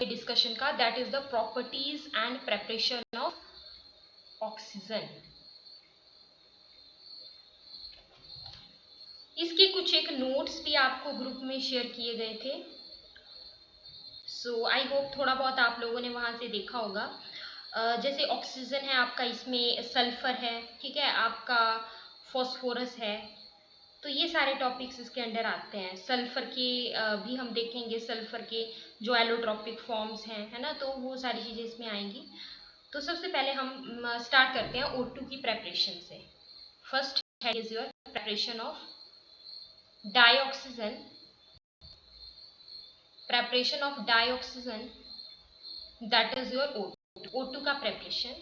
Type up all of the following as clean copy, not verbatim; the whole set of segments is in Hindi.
डिस्कशन का, that is the properties and preparation of oxygen. इसके कुछ एक नोट्स भी आपको ग्रुप में शेयर किए गए थे, सो आई होप थोड़ा बहुत आप लोगों ने वहां से देखा होगा। जैसे ऑक्सीजन है आपका, इसमें सल्फर है, ठीक है, आपका फॉस्फोरस है, तो ये सारे टॉपिक्स इसके अंडर आते हैं। सल्फर के भी हम देखेंगे, सल्फर के जो एलोट्रॉपिक फॉर्म्स हैं, है ना, तो वो सारी चीज़ें इसमें आएंगी। तो सबसे पहले हम स्टार्ट करते हैं O2 की प्रेपरेशन से। फर्स्ट है is your preparation of dioxygen, preparation of dioxygen, that is your O2 का प्रेपरेशन।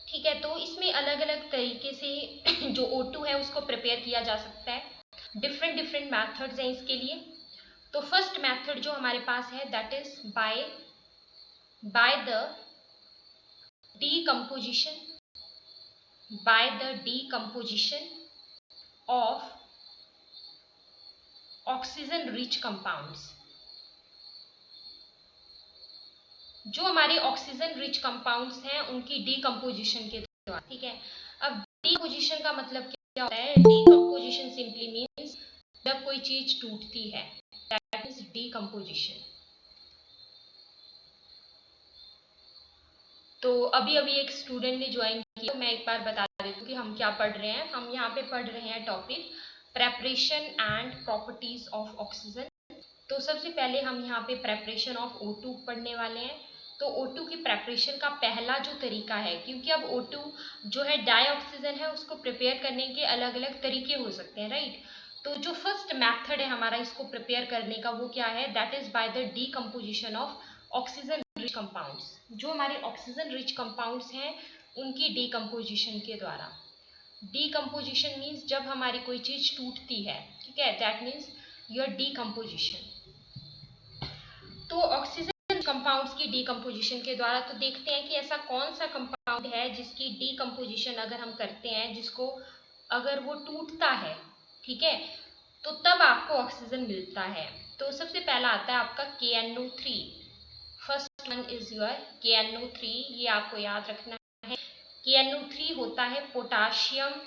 ठीक है, तो इसमें अलग अलग तरीके से जो O2 है उसको प्रिपेयर किया जा सकता है। डिफरेंट डिफरेंट मैथड्स हैं इसके लिए। तो फर्स्ट मेथड जो हमारे पास है that is by the decomposition of oxygen rich compounds. जो हमारे ऑक्सीजन रिच कंपाउंड्स हैं उनकी डीकम्पोजिशन के द्वारा। ठीक है, अब डीकम्पोजिशन का मतलब क्या होता है? डीकम्पोजिशन सिंपली मीन्स जब कोई चीज टूटती है, दैट इज डीकम्पोजिशन। तो अभी अभी एक स्टूडेंट ने ज्वाइन किया, तो मैं एक बार बता देती हूँ कि हम क्या पढ़ रहे हैं। हम यहाँ पे पढ़ रहे हैं topic preparation and properties of oxygen. तो सबसे पहले हम यहाँ पे प्रेपरेशन ऑफ O2 पढ़ने वाले हैं। तो O2 की प्रेपरेशन का पहला जो तरीका है, क्योंकि अब O2 जो है डाइऑक्सीजन है, उसको प्रिपेयर करने के अलग अलग तरीके हो सकते हैं, राइट। तो जो फर्स्ट मेथड है हमारा इसको प्रिपेयर करने का, वो क्या है? That is by the decomposition of oxygen rich compounds. जो हमारे ऑक्सीजन रिच कंपाउंड्स हैं उनकी डीकम्पोजिशन के द्वारा। डीकम्पोजिशन मीन्स जब हमारी कोई चीज टूटती है, ठीक है, दैट मीन्स योर डीकम्पोजिशन। तो ऑक्सीजन कंपाउंड्स की डीकम्पोजिशन के द्वारा, तो देखते हैं कि ऐसा कौन सा कंपाउंड है जिसकी डीकम्पोजिशन अगर हम करते हैं, जिसको अगर वो टूटता है, ठीक है, तो तब आपको ऑक्सीजन मिलता है। तो सबसे पहला आता है आपका KNO3। First one is your KNO3, ये आपको याद रखना है। KNO3 होता है पोटाशियम।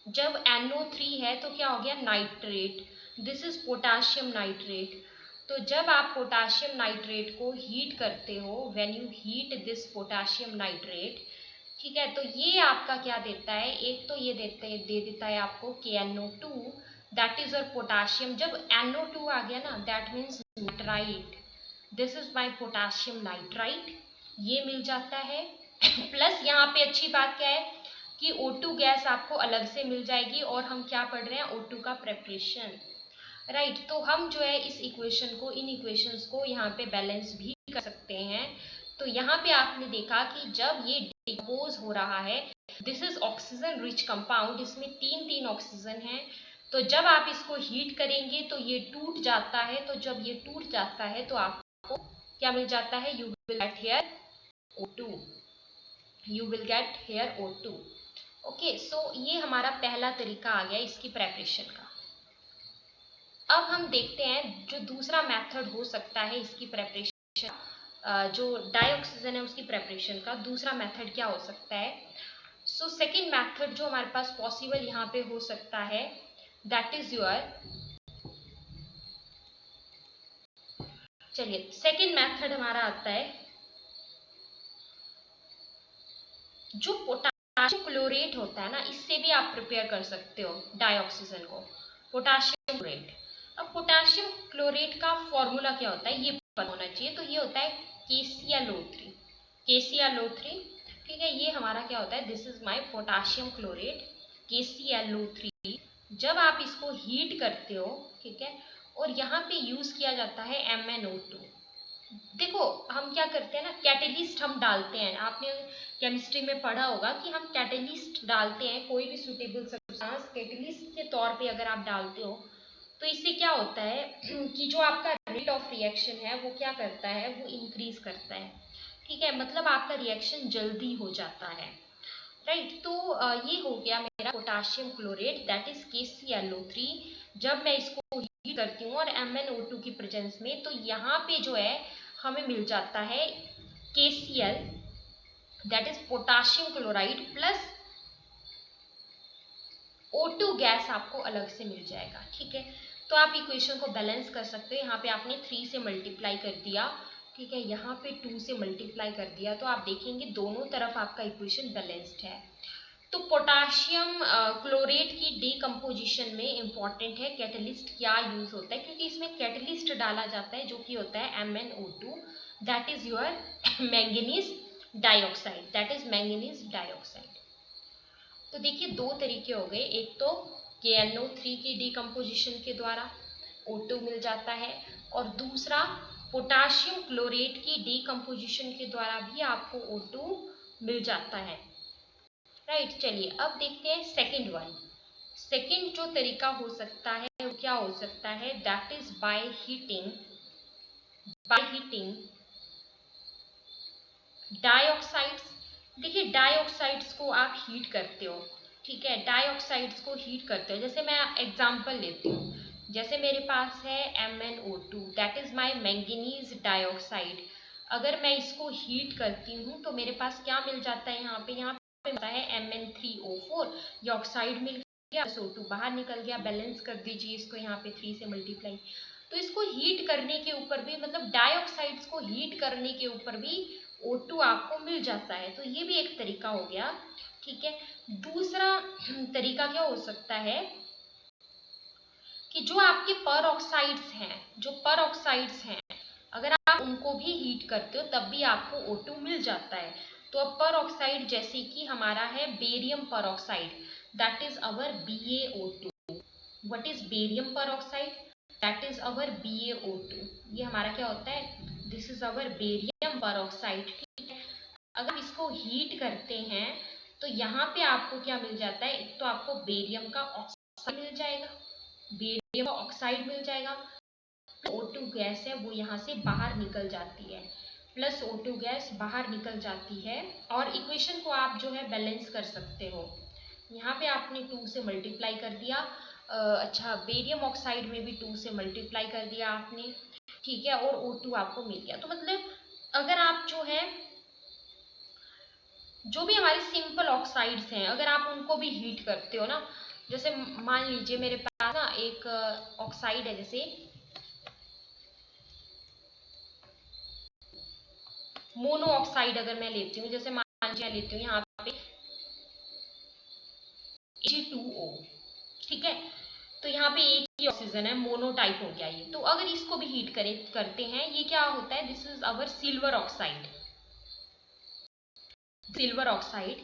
जब NO3 है तो क्या हो गया? Nitrate. This is potassium nitrate. तो जब आप पोटाशियम नाइट्रेट को हीट करते हो, when you heat this potassium nitrate, ठीक है, तो ये आपका क्या देता है? एक तो ये दे देता है आपको KNO2, that is your potassium. जब NO2 आ गया ना, that means nitrite. This is my potassium nitrite, ये मिल जाता है। प्लस यहाँ पे अच्छी बात क्या है कि O2 गैस आपको अलग से मिल जाएगी, और हम क्या पढ़ रहे हैं? O2 का प्रेपरेशन, राइट। तो हम जो है इस इक्वेशन को, इन इक्वेशंस को यहाँ पे बैलेंस भी कर सकते हैं। तो यहाँ पे आपने देखा कि जब ये डिकम्पोज हो रहा है, this is oxygen rich compound, इसमें तीन तीन ऑक्सीजन है। तो जब आप इसको हीट करेंगे तो ये टूट जाता है। तो जब ये टूट जाता है तो आपको क्या मिल जाता है? You will get here O2, you will get here O2। Okay, so ये हमारा पहला तरीका आ गया इसकी प्रेपरेशन का। अब हम देखते हैं जो दूसरा मेथड हो सकता है इसकी प्रेपरेशन, जो डाइऑक्सीजन है उसकी प्रेपरेशन का दूसरा मेथड क्या हो सकता है। सो सेकेंड मेथड जो हमारे पास पॉसिबल यहाँ पे हो सकता है, दैट इज योर, चलिए सेकेंड मेथड हमारा आता है जो पोटाशियम क्लोरेट होता है ना, इससे भी आप प्रिपेयर कर सकते हो डाइऑक्सीजन को, पोटाशियम क्लोरेट। अब पोटाशियम क्लोरेट का फॉर्मूला क्या होता है ये पता होना चाहिए। तो ये होता है KClO3, KClO3, ठीक है, ये हमारा क्या होता है? This is my potassium chlorate KClO3। जब आप इसको हीट करते हो, ठीक है, और यहाँ पे यूज किया जाता है MnO2। देखो हम क्या करते हैं ना, कैटेलिस्ट हम डालते हैं। आपने केमिस्ट्री में पढ़ा होगा कि हम कैटेलिस्ट डालते हैं, कोई भी सुटेबल सब्सटेंस कैटेलिस्ट के तौर पे अगर आप डालते हो, तो इससे क्या होता है कि जो आपका रेट ऑफ रिएक्शन है वो क्या करता है? वो इंक्रीज करता है, ठीक है, मतलब आपका रिएक्शन जल्दी हो जाता है, राइट। तो ये हो गया मेरा potassium chlorate, that is KClO3। जब मैं इसको हीट करती हूँ और MnO2 की प्रेजेंस में, तो यहाँ पे जो है हमें मिल जाता है KCl, that is potassium chloride, plus O2 gas आपको अलग से मिल जाएगा। ठीक है, तो आप इक्वेशन को बैलेंस कर सकते हो। यहाँ पे आपने 3 से मल्टीप्लाई कर दिया, ठीक है, यहाँ पे 2 से मल्टीप्लाई कर दिया, तो आप देखेंगे दोनों तरफ आपका इक्वेशन बैलेंस्ड है। तो पोटाशियम क्लोरेट की डीकम्पोजिशन में इंपॉर्टेंट है कैटलिस्ट क्या यूज होता है, क्योंकि इसमें कैटलिस्ट डाला जाता है जो कि होता है MnO2, that is your manganese dioxide, that is manganese dioxide. तो देखिए दो तरीके हो गए, एक तो KNO3 की डीकम्पोजिशन के द्वारा O2 मिल जाता है, और दूसरा पोटाशियम क्लोरेट की डीकम्पोजिशन के द्वारा भी आपको O2 मिल जाता है। राइट, चलिए अब देखते हैं सेकंड वन। सेकंड जो तरीका हो सकता है वो क्या हो सकता है, that is by heating dioxides. देखिए डाइऑक्साइड्स को आप हीट करते हो, ठीक है, डाइऑक्साइड्स को हीट करते हो। जैसे मैं एग्जांपल लेती हूँ, जैसे मेरे पास है MnO2, that is my manganese dioxide. अगर मैं इसको हीट करती हूँ तो मेरे पास क्या मिल जाता है, यहाँ पे मिलता है Mn3O4, ये ऑक्साइड मिल गया, O2 बाहर निकल गया। बैलेंस कर दीजिए इसको, यहाँ पे 3 से मल्टीप्लाई। तो इसको हीट करने के ऊपर भी, मतलब डाइऑक्साइड्स को हीट करने के ऊपर भी O2 आपको मिल जाता है। तो ये भी एक तरीका हो गया, ठीक है। दूसरा तरीका क्या हो सकता है कि जो आपके पर ऑक्साइड्स हैं, अगर आप उनको भी हीट करते हो तब भी आपको O2 मिल जाता है। तो अब पर ऑक्साइड जैसे कि हमारा है barium peroxide, that is our BaO2। What is barium peroxide, that is our BaO2। ये हमारा क्या होता है, this is our barium peroxide, ठीक है। अगर इसको हीट करते हैं तो यहाँ पे आपको क्या मिल जाता है, एक तो आपको बेरियम का ऑक्साइड मिल जाएगा, बेरियम ऑक्साइड मिल जाएगा, O2 गैस है वो यहाँ से बाहर निकल जाती है, प्लस O2 गैस बाहर निकल जाती है। और इक्वेशन को आप जो है बैलेंस कर सकते हो। यहाँ पे आपने 2 से मल्टीप्लाई कर दिया, अच्छा बेरियम ऑक्साइड में भी 2 से मल्टीप्लाई कर दिया आपने, ठीक है, और O2 आपको मिल गया। तो मतलब अगर आप जो है, जो भी हमारे सिंपल ऑक्साइड्स हैं, अगर आप उनको भी हीट करते हो ना, जैसे मान लीजिए मेरे पास ना एक ऑक्साइड है, जैसे मोनो ऑक्साइड अगर मैं लेती हूँ, जैसे मान लीजिए लेती हूँ यहाँ पे Ag2O, ठीक है, तो यहाँ पे एक ही ऑक्सीजन है, मोनो टाइप हो गया ये। तो अगर इसको भी हीट करते हैं, ये क्या होता है, this is our silver oxide. Silver oxide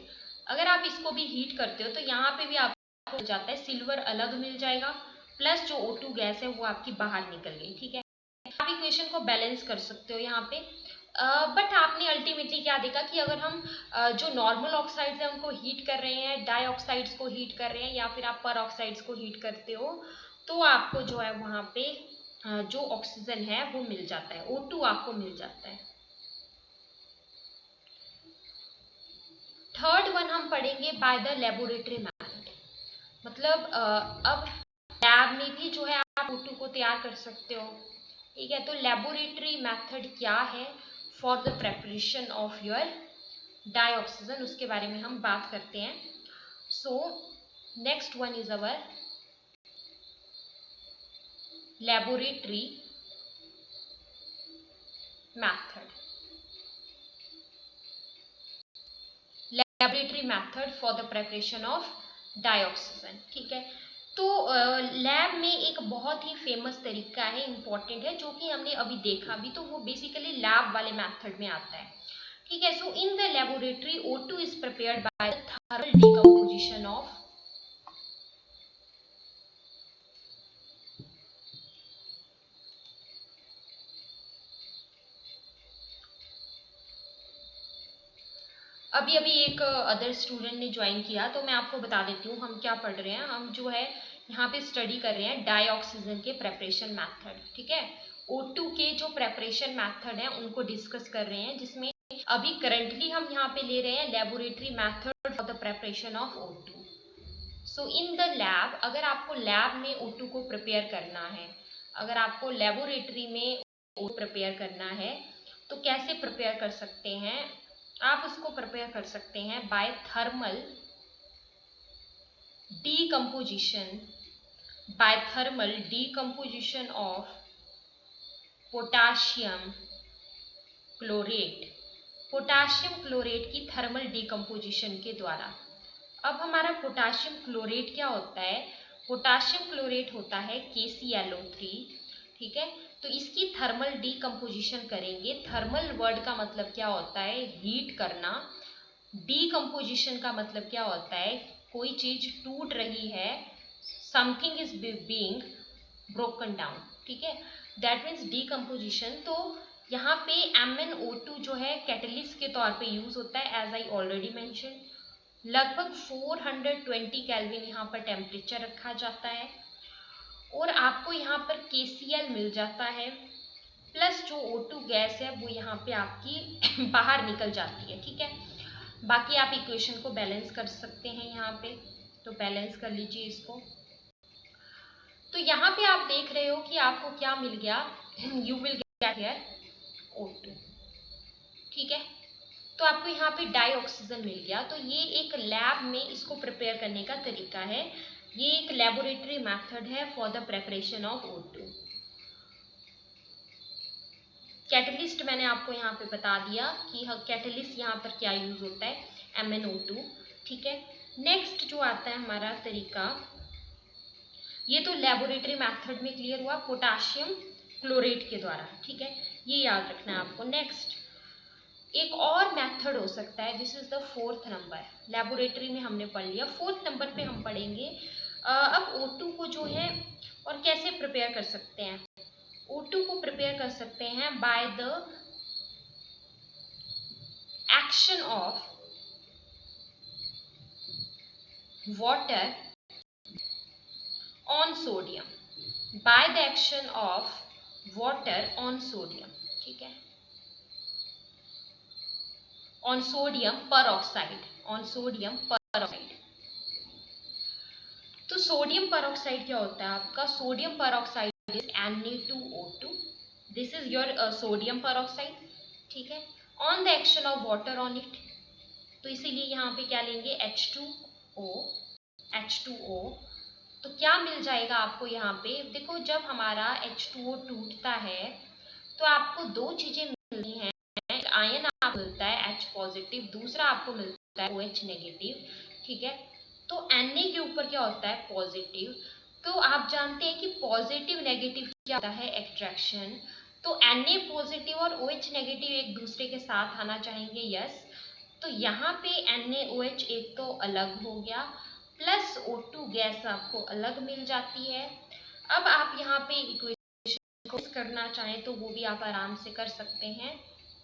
अगर आप इसको भी हीट करते हो तो यहाँ पे भी आपको मिल जाता है, सिल्वर अलग मिल जाएगा, प्लस जो O2 गैस है वो आपकी बाहर निकल गई, ठीक है। आप इक्वेशन को बैलेंस कर सकते हो यहाँ पे। बट आपने अल्टीमेटली क्या देखा कि अगर हम जो नॉर्मल ऑक्साइड्स हैं उनको हीट कर रहे हैं, डाइऑक्साइड्स को हीट कर रहे हैं, या फिर आप पर ऑक्साइड्स को हीट करते हो, तो आपको जो है वहाँ पे जो ऑक्सीजन है वो मिल जाता है, O2 आपको मिल जाता है। थर्ड वन हम पढ़ेंगे बाय द लेबोरेटरी मेथड। मतलब अब लैब में भी जो है आप O2 को तैयार कर सकते हो, ठीक है। तो लेबोरेटरी मेथड क्या है for the preparation of your dioxygen, उसके बारे में हम बात करते हैं। So next one is our laboratory method. Laboratory method for the preparation of dioxygen, ठीक है। तो लैब में एक बहुत ही फेमस तरीका है, इम्पॉर्टेंट है, जो कि हमने अभी देखा भी, तो वो बेसिकली लैब वाले मेथड में आता है, ठीक है। So in the laboratory O2 is prepared by the thermal decomposition of अभी अभी एक अदर स्टूडेंट ने ज्वाइन किया, तो मैं आपको बता देती हूँ हम क्या पढ़ रहे हैं। हम जो है यहाँ पे स्टडी कर रहे हैं डाइऑक्सीजन के प्रेपरेशन मेथड, ठीक है। O2 के जो प्रेपरेशन मेथड है उनको डिस्कस कर रहे हैं, जिसमें अभी करंटली हम यहाँ पे ले रहे हैं laboratory method for the preparation of O2। So in the lab, अगर आपको लैब में O2 को प्रिपेयर करना है, अगर आपको लेबोरेटरी में O2 प्रिपेयर करना है, तो कैसे प्रिपेयर कर सकते हैं? आप उसको प्रिपेयर कर सकते हैं by thermal decomposition of potassium chlorate की थर्मल डीकम्पोजिशन के द्वारा। अब हमारा पोटाशियम क्लोरेट क्या होता है? पोटाशियम क्लोरेट होता है KClO3, ठीक है। तो इसकी थर्मल डीकम्पोजिशन करेंगे। थर्मल वर्ड का मतलब क्या होता है? हीट करना। डीकम्पोजिशन का मतलब क्या होता है? कोई चीज टूट रही है, something is being broken down, ठीक है, दैट मीन्स डीकम्पोजिशन। तो यहाँ पे MnO2 जो है कैटलिस्ट के तौर पे यूज होता है, एज आई ऑलरेडी मेंशन। लगभग 420 केल्विन यहाँ पर टेम्परेचर रखा जाता है और आपको यहाँ पर KCl मिल जाता है, प्लस जो O2 गैस है वो यहाँ पे आपकी बाहर निकल जाती है, ठीक है। बाकी आप इक्वेशन को बैलेंस कर सकते हैं यहाँ पे, तो बैलेंस कर लीजिए इसको। तो यहाँ पे आप देख रहे हो कि आपको क्या मिल गया, you will get here O2, ठीक है। तो आपको यहाँ पे डाई ऑक्सीजन मिल गया। तो ये एक लैब में इसको प्रिपेयर करने का तरीका है, ये एक लेबोरेटरी मेथड है for the preparation of O2। Catalyst मैंने आपको यहाँ पे बता दिया कि कैटलिस्ट यहाँ पर क्या यूज होता है, MnO2, ठीक है। नेक्स्ट जो आता है हमारा तरीका, ये तो लेबोरेटरी मेथड में क्लियर हुआ, पोटाशियम क्लोरेट के द्वारा, ठीक है, ये याद रखना है आपको। नेक्स्ट एक और मेथड हो सकता है, this is the 4th number. Laboratory में हमने पढ़ लिया, 4th नंबर पे हम पढ़ेंगे अब O2 को जो है और कैसे प्रिपेयर कर सकते हैं। O2 को प्रिपेयर कर सकते हैं by the action of water on sodium, by the action of water on sodium, ठीक है, on sodium peroxide, on sodium peroxide. तो सोडियम परऑक्साइड क्या होता है आपका? Sodium peroxide is Na2O2, this is your sodium peroxide, ठीक है, on the action of water on it. तो इसीलिए यहाँ पे क्या लेंगे, H2O। तो क्या मिल जाएगा आपको यहाँ पे? देखो जब हमारा H2O टूटता है तो आपको दो चीजें मिलती हैं, एक आयन आपको मिलता है H पॉजिटिव, दूसरा आपको मिलता है OH नेगेटिव, ठीक है। तो Na के ऊपर क्या होता है, पॉजिटिव। तो आप जानते हैं कि पॉजिटिव नेगेटिव क्या होता है, एट्रैक्शन। तो Na पॉजिटिव और OH नेगेटिव एक दूसरे के साथ आना चाहेंगे, यस। तो यहाँ पे NaOH एक तो अलग हो गया, प्लस O2 गैस आपको अलग मिल जाती है। अब आप यहाँ पे इक्वेशन को करना चाहें तो वो भी आप आराम से कर सकते हैं,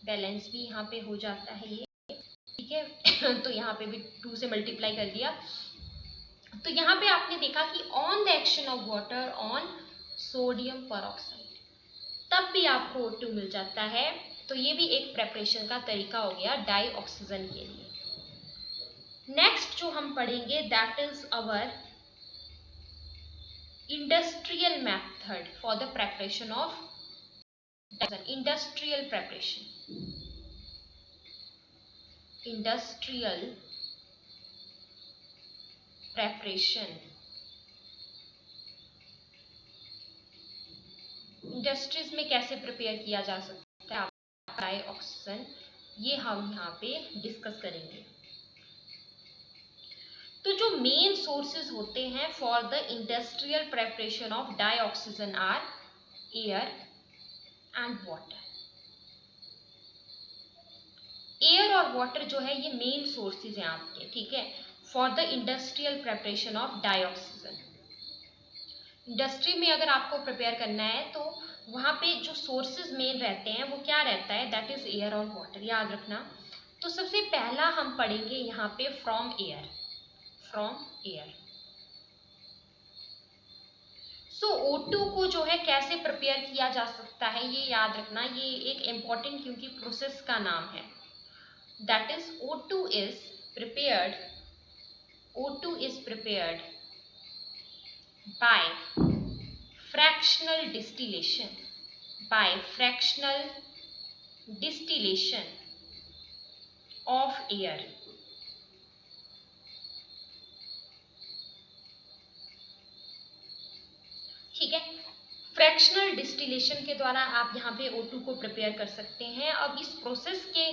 बैलेंस भी यहाँ पे हो जाता है ये, ठीक है। तो यहाँ पे भी 2 से मल्टीप्लाई कर दिया। तो यहाँ पे आपने देखा कि on the action of water on sodium peroxide, तब भी आपको O2 मिल जाता है। तो ये भी एक प्रेपरेशन का तरीका हो गया डाई ऑक्सीजन के लिए। नेक्स्ट जो हम पढ़ेंगे that is our industrial method for the preparation of industrial preparation. Industrial preparation, industries में कैसे प्रिपेयर किया जा सकता है डाई ऑक्सीजन, ये हम यहाँ पे डिस्कस करेंगे। तो जो मेन सोर्सेज होते हैं for the industrial preparation of dioxygen are air and water. Air और वाटर जो है ये मेन सोर्सेज हैं आपके, ठीक है, for the industrial preparation of dioxygen. Industry में अगर आपको प्रिपेयर करना है तो वहाँ पे जो सोर्सेज मेन रहते हैं वो क्या रहता है, दैट इज एयर और वाटर, याद रखना। तो सबसे पहला हम पढ़ेंगे यहाँ पे from air, from air. So O2 को जो है कैसे प्रिपेयर किया जा सकता है ये याद रखना, ये एक इम्पॉर्टेंट क्योंकि प्रोसेस का नाम है, that is O2 is prepared by fractional distillation, by fractional distillation of air. ठीक है, फ्रैक्शनल डिस्टिलेशन के द्वारा आप यहाँ पे O2 को प्रिपेयर कर सकते हैं। अब इस प्रोसेस के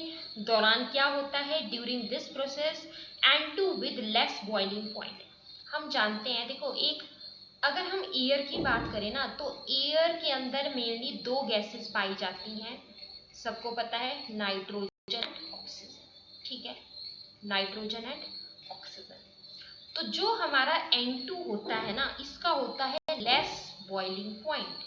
दौरान क्या होता है, during this process N2 with less boiling point. हम जानते हैं, देखो एक अगर हम एयर की बात करें ना, तो एयर के अंदर मेनली दो गैसेस पाई जाती हैं, सबको पता है, नाइट्रोजन एंड ऑक्सीजन। ठीक है, नाइट्रोजन एंड ऑक्सीजन। तो जो हमारा N2 होता है ना, इसका होता है लेस बॉइलिंग पॉइंट।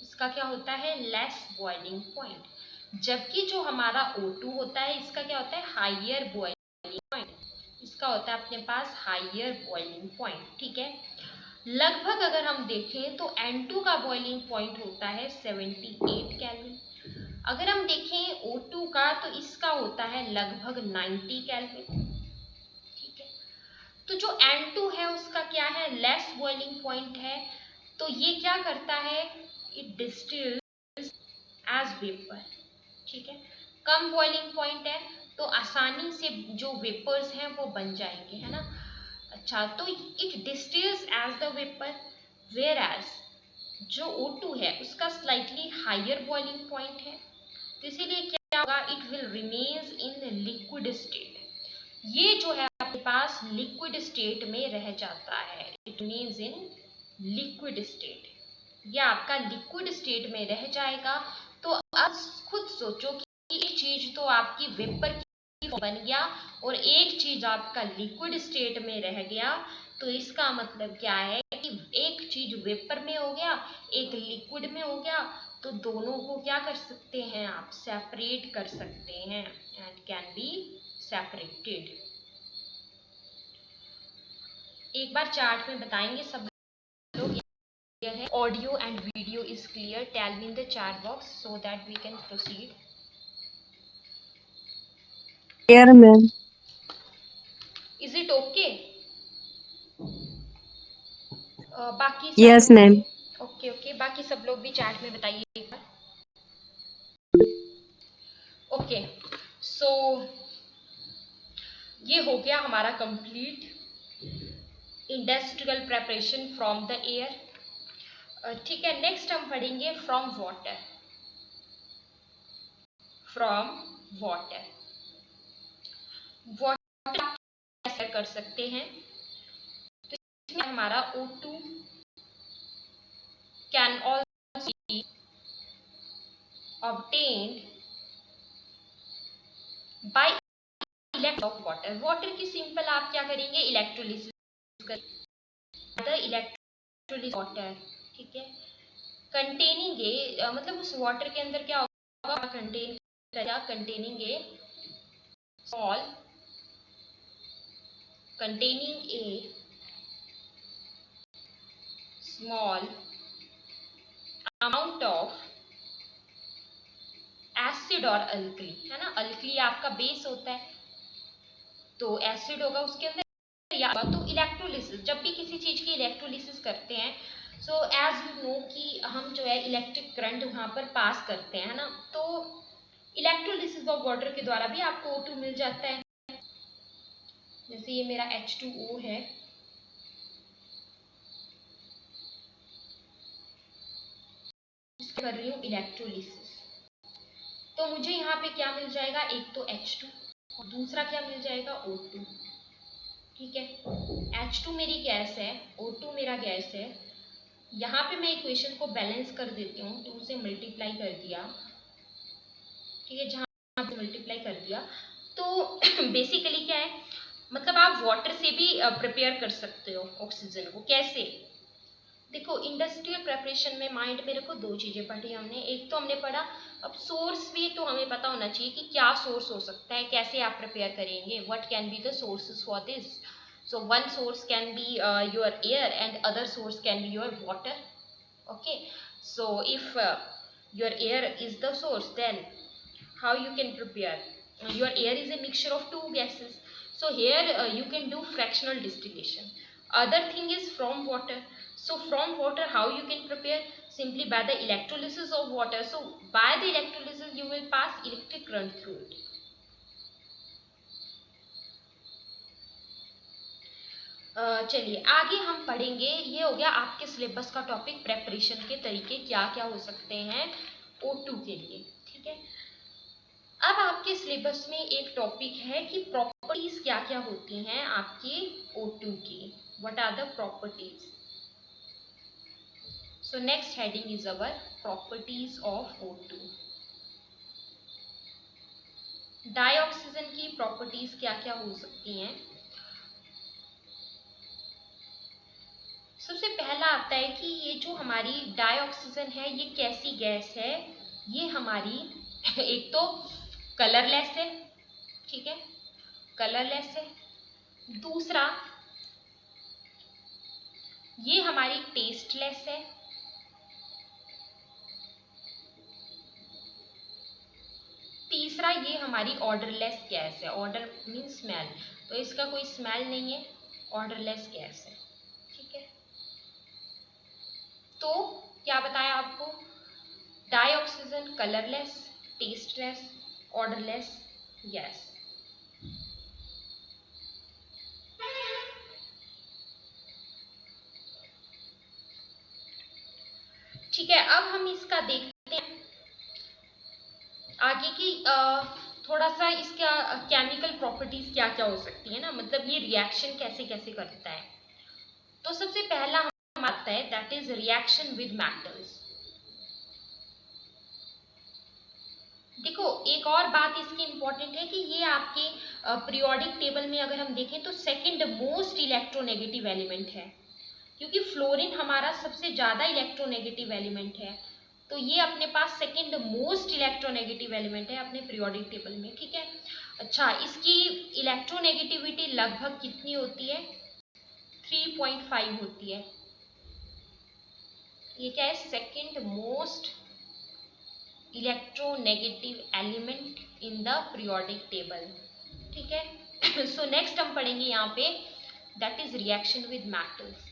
इसका क्या होता है, लेस बॉइलिंग पॉइंट। जबकि जो हमारा O2 होता है, इसका क्या होता है, हाइयर बॉइलिंग पॉइंट। इसका होता है अपने पास हाइयर बॉइलिंग पॉइंट। ठीक है, लगभग अगर हम देखें तो N2 का बॉइलिंग पॉइंट होता है 78 केल्विन। अगर हम देखें O2 का, तो इसका होता है लगभग 90 केल्विन। ठीक है, तो जो N2 है उसका क्या है, लेस बॉइलिंग पॉइंट है, तो ये क्या करता है, इट डिस्टिल्स एज वेपर। ठीक है, कम बॉइलिंग पॉइंट है तो आसानी से जो वेपर्स हैं वो बन जाएंगे, है ना। अच्छा, तो it distils as the vapour, whereas जो O2 है उसका स्लाइटली हाइयर बॉइलिंग पॉइंट है, तो इसीलिए क्या होगा, it will remains in liquid state. ये जो है आपके पास लिक्विड स्टेट में रह जाता है, it means in liquid state. ये आपका लिक्विड स्टेट में रह जाएगा। तो अब खुद सोचो कि एक चीज तो आपकी वेपर की बन गया और एक चीज आपका लिक्विड स्टेट में रह गया, तो इसका मतलब क्या है कि एक चीज वेपर में हो गया, एक लिक्विड में हो गया, तो दोनों को क्या कर सकते हैं आप, सेपरेट कर सकते हैं, एंड कैन बी सेपरेटेड। एक बार चार्ट में बताएंगे सब लोग। Audio and video is clear, tell me in the chat box so that we can proceed. Clear, ma'am. Is it okay? बाकी सब Yes, लोग भी ma'am. ओके, बाकी सब लोग भी चैट में बताइए एक बार। ओके, सो ये हो गया हमारा complete industrial preparation from the air. ठीक है, नेक्स्ट हम पढ़ेंगे from water. From water, water कैसे कर सकते हैं, तो इसमें हमारा O2 can also be obtained by electrolysis of water. Water की सिंपल आप क्या करेंगे, इलेक्ट्रोलिसिस करेंगे, द इलेक्ट्रोलिसिस वाटर। ठीक है, कंटेनिंग ए, मतलब उस वाटर के अंदर क्या होगा, कंटेन करेगा, containing A small, containing A small amount of acid और अल्कली, है ना। अल्कली आपका बेस होता है, तो एसिड होगा उसके अंदर, या तो इलेक्ट्रोलिसिस, जब भी किसी चीज की इलेक्ट्रोलिसिस करते हैं, सो एज यू नो कि हम जो है इलेक्ट्रिक करंट वहां पर पास करते हैं, ना, तो इलेक्ट्रोलिसिस ऑफ वाटर के द्वारा भी आपको O2 मिल जाता है। जैसे ये मेरा H2O है, कर रही हूँ इलेक्ट्रोलिसिस, तो मुझे यहाँ पे क्या मिल जाएगा, एक तो H2 और दूसरा क्या मिल जाएगा, O2। ठीक है, H2 मेरी गैस है, O2 मेरा गैस है। यहाँ पे मैं इक्वेशन को बैलेंस कर देती हूँ, 2 से मल्टीप्लाई कर दिया। ठीक है, जहाँ पे मल्टीप्लाई कर दिया, तो बेसिकली क्या है, मतलब आप वाटर से भी प्रिपेयर कर सकते हो ऑक्सीजन को। कैसे, देखो इंडस्ट्रियल प्रेपरेशन में माइंड में रखो, दो चीजें पढ़ी हमने। एक तो हमने पढ़ा, अब सोर्स भी तो हमें पता होना चाहिए कि क्या सोर्स हो सकता है, कैसे आप प्रिपेयर करेंगे, what can be the sources for this. So one source can be your air and other source can be your water. Okay, so if your air is the source, then how you can prepare? Your air is a mixture of two gases, so here you can do fractional distillation. Other thing is from water. So from water how you can prepare? simply by the electrolysis of water. So by the electrolysis you will pass electric current through it. चलिए आगे हम पढ़ेंगे, ये हो गया आपके सिलेबस का टॉपिक, प्रेपरेशन के तरीके क्या क्या हो सकते हैं O2 के लिए, ठीक है। अब आपके सिलेबस में एक टॉपिक है कि प्रॉपर्टीज क्या क्या होती हैं आपके O2 की, what are the properties. So next heading is our properties of O2। Dioxygen की प्रॉपर्टीज क्या क्या हो सकती हैं। सबसे पहला आता है कि ये जो हमारी डाइऑक्सीजन है ये कैसी गैस है, ये हमारी एक तो कलरलेस है, ठीक है, कलरलेस है। दूसरा ये हमारी टेस्टलेस है। तीसरा ये हमारी ऑर्डरलेस गैस है, ऑर्डर मीन स्मेल, तो इसका कोई स्मेल नहीं है, ऑर्डरलेस गैस है, ठीक है। तो क्या बताया आपको, dioxygen colourless, tasteless, odourless gas. ठीक है, अब हम इसका देखते हैं आगे की थोड़ा सा इसका केमिकल प्रॉपर्टीज क्या क्या हो सकती है ना, मतलब ये रिएक्शन कैसे कैसे करता है। तो सबसे पहला हम आता है that is reaction with metals. देखो एक और बात इसकी इंपॉर्टेंट है कि ये आपके पीरियोडिक टेबल में अगर हम देखें तो सेकंड मोस्ट इलेक्ट्रोनेगेटिव एलिमेंट है, क्योंकि फ्लोरीन हमारा सबसे ज्यादा इलेक्ट्रोनेगेटिव एलिमेंट है, तो ये अपने पास सेकंड मोस्ट इलेक्ट्रोनेगेटिव एलिमेंट है अपने पीरियोडिक टेबल में, ठीक है। अच्छा, इसकी इलेक्ट्रोनेगेटिविटी लगभग कितनी होती है, 3.5 होती है। ये क्या है, second most electronegative element in the periodic table, ठीक है। सो नेक्स्ट हम पढ़ेंगे यहाँ पे that is reaction with metals.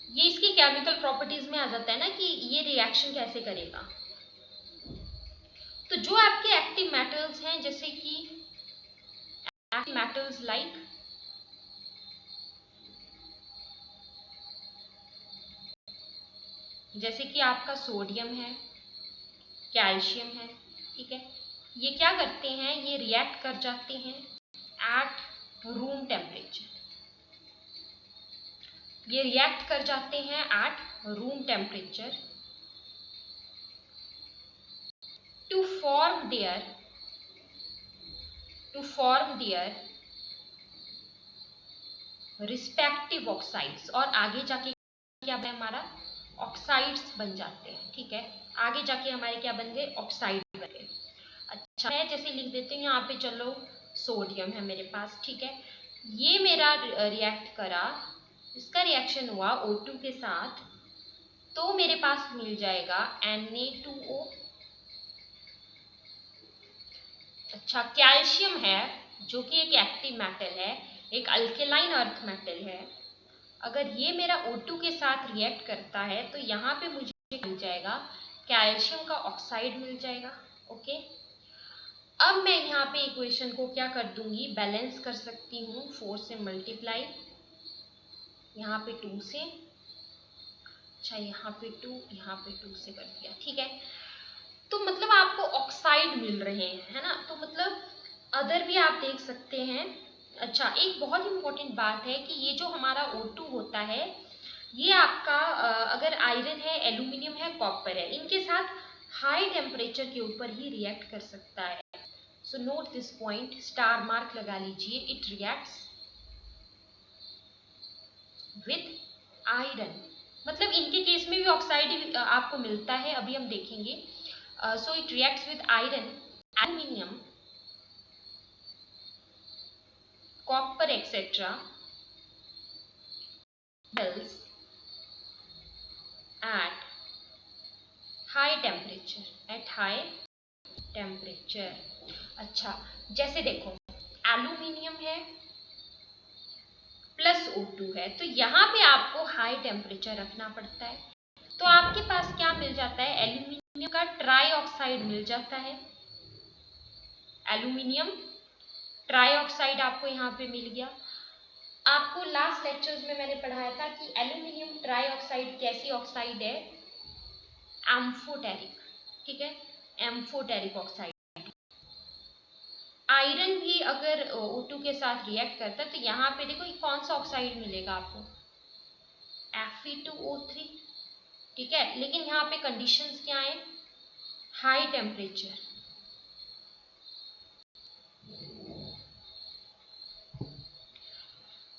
ये इसकी केमिकल प्रॉपर्टीज में आ जाता है ना कि ये रिएक्शन कैसे करेगा। तो जो आपके एक्टिव मेटल्स हैं जैसे कि एक्टिव मेटल्स लाइक जैसे कि आपका सोडियम है, कैल्शियम है, ठीक है, ये क्या करते हैं, ये रिएक्ट कर जाते हैं एट रूम टेम्परेचर, ये रिएक्ट कर जाते हैं at room temperature to form their respective oxides, और आगे जाके क्या है हमारा ऑक्साइड्स बन जाते हैं, ठीक है, आगे जाके हमारे क्या बन गए, ऑक्साइड बन गए। अच्छा मैं जैसे लिख देती हूँ यहाँ पे, चलो सोडियम है मेरे पास, ठीक है, ये मेरा रिएक्ट करा, इसका रिएक्शन हुआ O2 के साथ, तो मेरे पास मिल जाएगा Na2O। अच्छा कैल्शियम है जो कि एक एक्टिव मेटल है, एक अल्केलाइन अर्थ मेटल है, अगर ये मेरा O2 के साथ रिएक्ट करता है तो यहाँ पे मुझे मिल जाएगा कैल्शियम का ऑक्साइड मिल जाएगा, ओके। अब मैं यहाँ पे इक्वेशन को क्या कर दूंगी, बैलेंस कर सकती हूँ, 4 से मल्टीप्लाई, यहाँ पे 2 से, अच्छा यहाँ पे 2, यहाँ पे 2 से कर दिया, ठीक है। तो मतलब आपको ऑक्साइड मिल रहे हैं, है ना, तो मतलब अदर भी आप देख सकते हैं। अच्छा एक बहुत इंपॉर्टेंट बात है कि ये जो हमारा O2 होता है ये आपका अगर आयरन है, एल्यूमिनियम है, कॉपर है, इनके साथ हाई टेम्परेचर के ऊपर ही रिएक्ट कर सकता है। So note this point, star mark लगा लीजिए, इट रिएक्ट्स विद आयरन, मतलब इनके केस में भी ऑक्साइड आपको मिलता है, अभी हम देखेंगे। So it reacts with iron, aluminium, copper etc. metals at high temperature, at high temperature। अच्छा जैसे देखो एल्यूमिनियम है, प्लस O2 है, तो यहाँ पे आपको हाई टेम्परेचर रखना पड़ता है। तो आपके पास क्या मिल जाता है, एल्यूमिनियम का ट्राईऑक्साइड मिल जाता है। एल्यूमिनियम ट्राईऑक्साइड आपको यहाँ पे मिल गया। आपको लास्ट लेक्चर्स में मैंने पढ़ाया था कि एल्यूमिनियम ट्राईऑक्साइड कैसी ऑक्साइड है, एम्फोटेरिक, ठीक है, एम्फोटेरिक ऑक्साइड। आयरन भी अगर O2 के साथ रिएक्ट करता है तो यहाँ पे देखो कौन सा ऑक्साइड मिलेगा आपको, Fe2O3, ठीक है। लेकिन यहाँ पे कंडीशंस क्या है, हाई टेम्परेचर,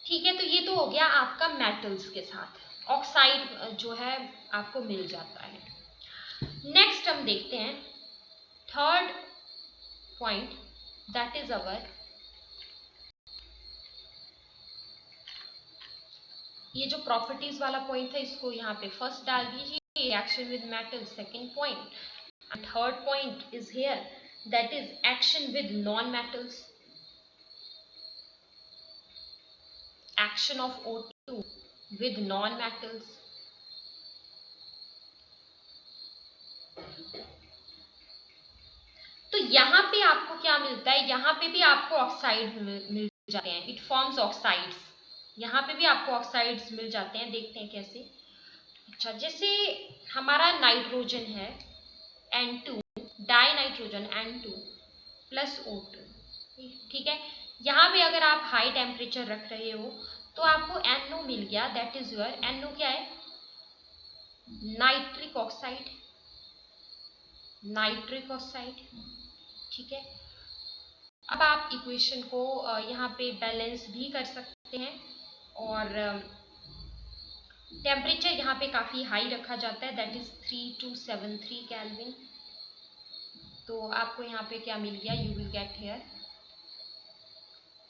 ठीक है। तो ये तो हो गया आपका मेटल्स के साथ ऑक्साइड जो है आपको मिल जाता है। नेक्स्ट हम देखते हैं थर्ड पॉइंट, दैट इज अवर, ये जो प्रॉपर्टीज वाला पॉइंट था इसको यहाँ पे फर्स्ट डाल दीजिए, reaction with metal second point, and third point is here, that is action with non metals, action of O2 with non-metals. तो यहाँ पे आपको क्या मिलता है, यहाँ पे भी आपको ऑक्साइड मिल जाते हैं, इट फॉर्म्स ऑक्साइड्स, यहाँ पे भी आपको ऑक्साइड्स मिल जाते हैं। देखते हैं कैसे। अच्छा, जैसे हमारा नाइट्रोजन है N2, die nitrogen N2 plus O2, ठीक है। यहाँ पे अगर आप हाई टेम्परेचर रख रहे हो तो आपको NO मिल गया, दैट इज योर NO क्या है, नाइट्रिक ऑक्साइड, नाइट्रिक ऑक्साइड, ठीक है। अब आप इक्वेशन को यहाँ पे बैलेंस भी कर सकते हैं, और टेम्परेचर यहाँ पे काफ़ी हाई रखा जाता है, दैट इज 3273 केल्विन। तो आपको यहाँ पे क्या मिल गया, you will get here,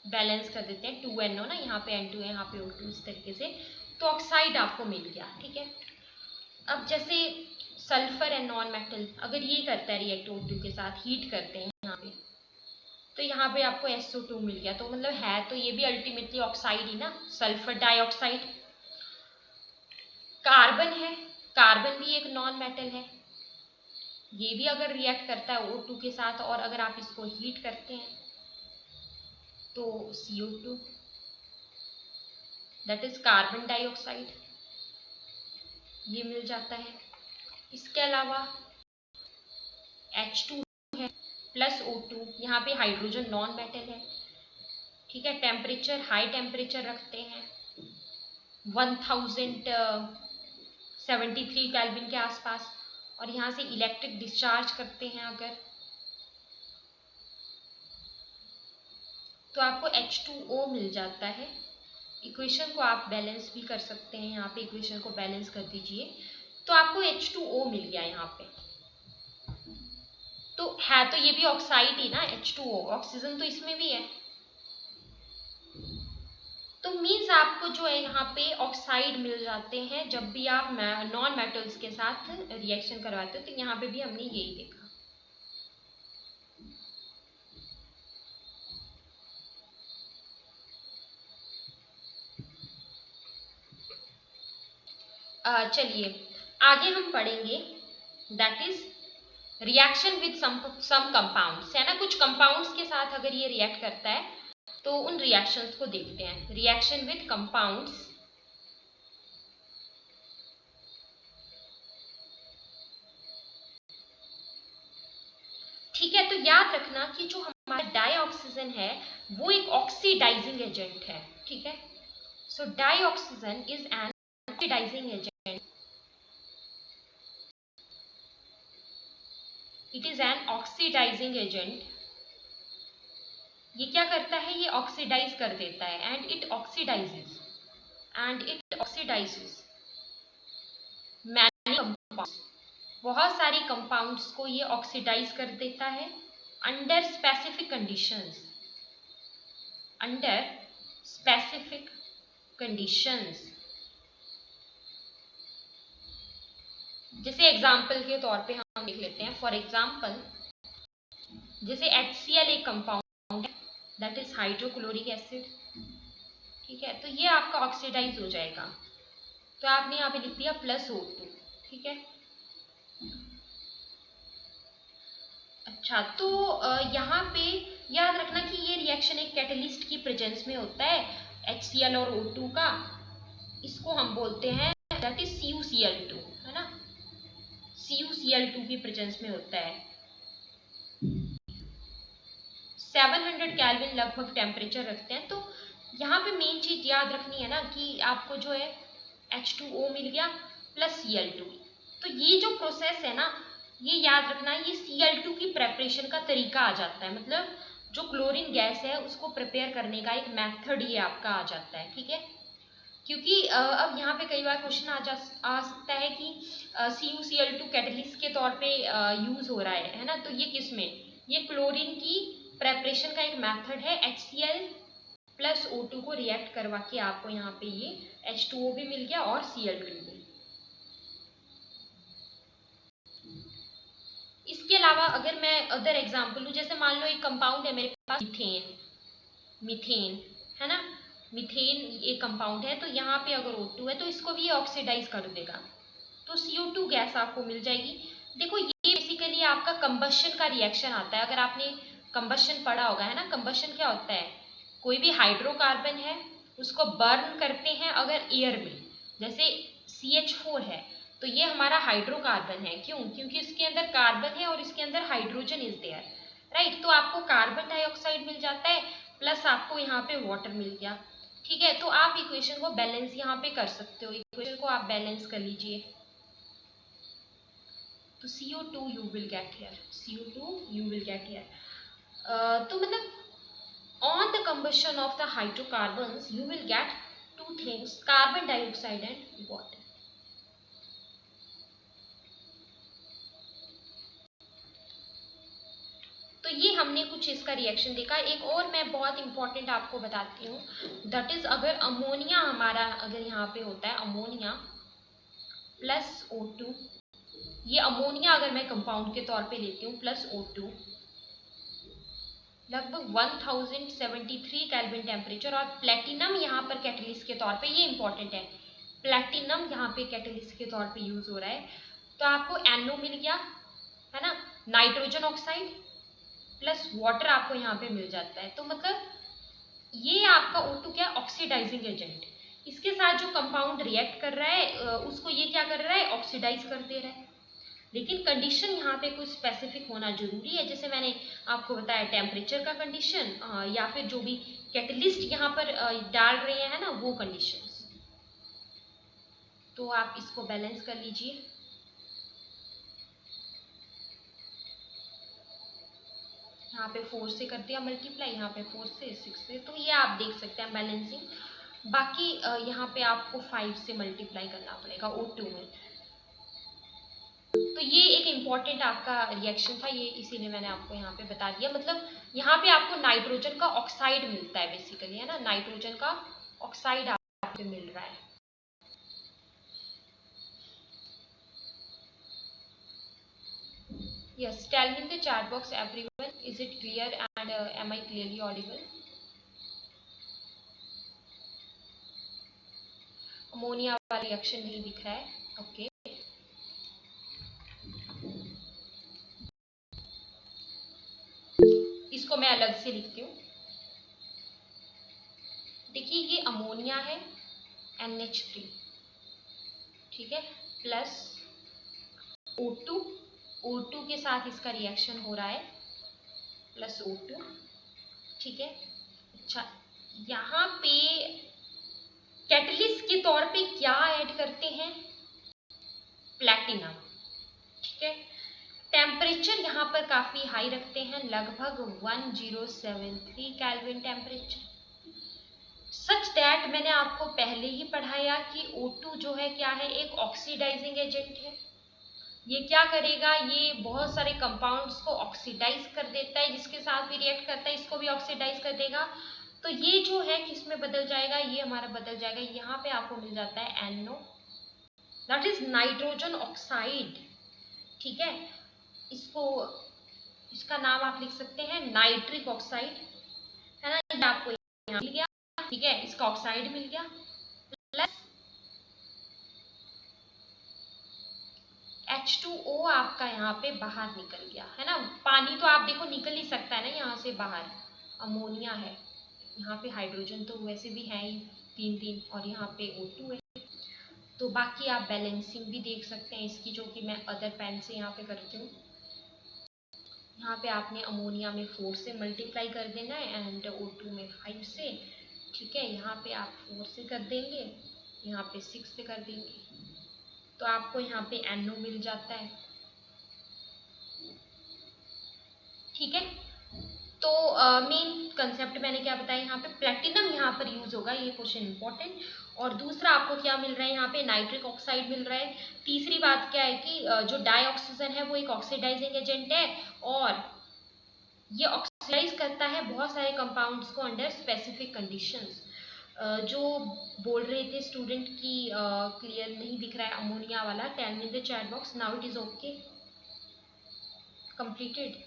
balance कर देते हैं, 2NO ना, यहाँ पे N2 है, यहाँ पे O2, इस तरीके से तो ऑक्साइड आपको मिल गया, ठीक है। अब जैसे सल्फर एंड नॉन मेटल अगर ये करता है रिएक्ट O2 के साथ, हीट करते हैं यहाँ पे, तो यहाँ पे आपको SO2 मिल गया। तो मतलब है तो ये भी अल्टीमेटली ऑक्साइड ही ना, सल्फर डाइऑक्साइड। कार्बन है, कार्बन भी एक नॉन मेटल है, ये भी अगर रिएक्ट करता है O2 के साथ और अगर आप इसको हीट करते हैं तो CO2, that is carbon dioxide, ये मिल जाता है। इसके अलावा H2 है प्लस O2, यहाँ पे हाइड्रोजन नॉन मेटल है, ठीक है। टेम्परेचर हाई टेम्परेचर रखते हैं 1073 केल्विन के आसपास, और यहाँ से इलेक्ट्रिक डिस्चार्ज करते हैं अगर, तो आपको H2O मिल जाता है। इक्वेशन को आप बैलेंस भी कर सकते हैं, यहाँ पे इक्वेशन को बैलेंस कर दीजिए तो आपको H2O मिल गया यहाँ पे। तो है तो ये भी ऑक्साइड ही ना, H2O, ऑक्सीजन तो इसमें भी है, तो मीन्स आपको जो है यहाँ पे ऑक्साइड मिल जाते हैं जब भी आप नॉन मेटल्स के साथ रिएक्शन करवाते हो। तो यहाँ पे भी हमने यही देखा। चलिए आगे हम पढ़ेंगे, that is reaction with some compounds, है ना। कुछ कंपाउंड्स के साथ अगर ये रिएक्ट करता है तो उन रिएक्शंस को देखते हैं। रिएक्शन विद कंपाउंड्स, ठीक है। तो याद रखना कि जो हमारा डाइऑक्सीजन है वो एक ऑक्सीडाइजिंग एजेंट है, ठीक है। So dioxygen is an oxidizing agent, it is an oxidizing agent. ये क्या करता है, ये ऑक्सीडाइज कर देता है, and it oxidizes many compounds, बहुत सारी कंपाउंड्स को ये ऑक्सीडाइज कर देता है under specific conditions, under specific conditions. जैसे एग्जाम्पल के तौर पे हम देख लेते हैं, फॉर एग्जाम्पल जैसे HCl एक कंपाउंड है, दैट इज हाइड्रोक्लोरिक एसिड, ठीक है, तो ये आपका ऑक्सीडाइज हो जाएगा, तो आपने यहाँ पे लिख दिया +O2, ठीक है। अच्छा, तो यहाँ पे याद रखना कि ये रिएक्शन एक कैटलिस्ट की प्रेजेंस में होता है, HCl और O2 का, इसको हम बोलते हैं दैट इज CuCl2, है ना, CuCl2 की प्रेजेंस में होता है। 700 केल्विन लगभग टेम्परेचर रखते हैं। तो यहाँ पे मेन चीज याद रखनी है ना कि आपको जो है H2O मिल गया प्लस Cl2, तो ये जो प्रोसेस है ना, ये याद रखना, ये Cl2 की प्रेपरेशन का तरीका आ जाता है, मतलब जो क्लोरीन गैस है उसको प्रिपेयर करने का एक मेथड ये आपका आ जाता है, ठीक है। क्योंकि अब यहाँ पे कई बार क्वेश्चन आ सकता है कि CuCl2 कैटलिस्ट के तौर पे यूज हो रहा है ना, तो ये किस में, ये क्लोरीन की प्रेपरेशन का एक मेथड है, HCl प्लस O2 को रिएक्ट करवा के आपको यहाँ पे ये H2O भी मिल गया और Cl2 भी। इसके अलावा अगर मैं अदर एग्जांपल लूँ, जैसे मान लो एक कंपाउंड है मेरे पास मीथेन, है ना, मीथेन एक कंपाउंड है, तो यहाँ पे अगर O2 है तो इसको भी ऑक्सीडाइज कर देगा, तो CO2 गैस आपको मिल जाएगी। देखो ये बेसिकली आपका कंबशन का रिएक्शन आता है, अगर आपने कंबशन पढ़ा होगा, है ना, कंबशन क्या होता है, कोई भी हाइड्रोकार्बन है उसको बर्न करते हैं अगर एयर में, जैसे CH4 है तो ये हमारा हाइड्रोकार्बन है, क्यों, क्योंकि इसके अंदर कार्बन है और इसके अंदर हाइड्रोजन इज देयर, राइट, तो आपको कार्बन डाइऑक्साइड मिल जाता है प्लस आपको यहाँ पे वाटर मिल गया, ठीक है। तो आप इक्वेशन को बैलेंस यहाँ पे कर सकते हो, इक्वेशन को आप बैलेंस कर लीजिए, तो CO2 you will get here, CO2 you will get here, तो मतलब on the combustion of the hydrocarbons you will get two things, carbon dioxide and water। तो ये हमने कुछ इसका रिएक्शन देखा। एक और मैं बहुत इंपॉर्टेंट आपको बताती हूँ, दैट इज अगर अमोनिया हमारा अगर यहाँ पे होता है अमोनिया प्लस O2, ये अमोनिया अगर मैं कंपाउंड के तौर पे लेती हूँ प्लस O2, लगभग 1073 केल्विन टेम्परेचर, और प्लेटिनम यहाँ पर कैटलिस्ट के तौर पे, ये इंपॉर्टेंट है, प्लेटिनम यहाँ पे कैटलिस्ट के तौर पे यूज हो रहा है, तो आपको NO मिल गया, है ना, नाइट्रोजन ऑक्साइड प्लस वाटर आपको यहाँ पे मिल जाता है, तो मतलब ये आपका O2 क्या, ऑक्सीडाइजिंग एजेंट, इसके साथ जो कंपाउंड रिएक्ट कर रहा है उसको ये क्या कर रहा है, ऑक्सीडाइज कर दे रहा है। लेकिन कंडीशन यहाँ पे कुछ स्पेसिफिक होना जरूरी है, जैसे मैंने आपको बताया टेम्परेचर का कंडीशन, या फिर जो भी कैटलिस्ट यहाँ पर डाल रहे हैं ना वो कंडीशंस, तो आप इसको बैलेंस कर लीजिए। यहाँ पे 4 से कर दिया मल्टीप्लाई, यहाँ पे 4 से 6 से, तो ये आप देख सकते हैं बैलेंसिंग। बाकी यहाँ पे आपको 5 से मल्टीप्लाई करना पड़ेगा O2 में। तो ये एक इम्पॉर्टेंट आपका रिएक्शन था, ये इसीलिए मैंने आपको यहाँ पे बता दिया, मतलब यहाँ पे आपको नाइट्रोजन का ऑक्साइड मिलता है बेसिकली, है ना, नाइट्रोजन का ऑक्साइड आपको मिल रहा है। Yes, tell me in the chat box everyone, is it clear and am I clearly audible? Ammonia वाला रिएक्शन नहीं दिख रहा है, ओके। इसको मैं अलग से लिखती हूँ, देखिए ये अमोनिया है NH3, ठीक है, प्लस O2, O2 के साथ इसका रिएक्शन हो रहा है प्लस O2, ठीक है। अच्छा, यहाँ पे कैटलिस्ट के तौर पे क्या ऐड करते हैं, प्लैटिनम, ठीक है। टेम्परेचर यहाँ पर काफी हाई रखते हैं, लगभग 1073 केल्विन टेम्परेचर, सच दैट मैंने आपको पहले ही पढ़ाया कि O2 जो है क्या है, एक ऑक्सीडाइजिंग एजेंट है, ये क्या करेगा, ये बहुत सारे कंपाउंड्स को ऑक्सीडाइज कर देता है, जिसके साथ भी रिएक्ट करता है इसको भी ऑक्सीडाइज कर देगा, तो ये जो है किस में बदल जाएगा, ये हमारा बदल जाएगा, यहाँ पे आपको मिल जाता है NO, that is nitrogen oxide, ठीक है। इसको इसका नाम आप लिख सकते हैं नाइट्रिक ऑक्साइड, है ना, ये आपको यहाँ मिल गया, ठीक है, इसका ऑक्साइड मिल गया प्लस H2O आपका यहाँ पे बाहर निकल गया है ना। पानी तो आप देखो निकल ही सकता है ना यहाँ से बाहर, अमोनिया है, यहाँ पे हाइड्रोजन तो वैसे भी है ही तीन तीन, और यहाँ पे O2 है। तो बाकी आप बैलेंसिंग भी देख सकते हैं इसकी, जो कि मैं अदर पेन से यहाँ पे करती हूँ। यहाँ पे आपने अमोनिया में 4 से मल्टीप्लाई कर देना है एंड O2 में 5 से, ठीक है। यहाँ पे आप 4 से कर देंगे, यहाँ पे 6 से कर देंगे, तो आपको यहाँ पे NO मिल जाता है, ठीक है। तो मेन कंसेप्ट मैंने क्या बताया, यहाँ पे प्लेटिनम यहाँ पर यूज होगा, ये क्वेश्चन इंपॉर्टेंट। और दूसरा आपको क्या मिल रहा है, यहाँ पे नाइट्रिक ऑक्साइड मिल रहा है। तीसरी बात क्या है कि जो डाई ऑक्सीजन है वो एक ऑक्सीडाइजिंग एजेंट है, और ये ऑक्सीडाइज करता है बहुत सारे कंपाउंड्स को अंडर स्पेसिफिक कंडीशंस। जो बोल रहे थे स्टूडेंट की क्लियर नहीं दिख रहा है अमोनिया वाला, tell me in the chat box now it is okay completed.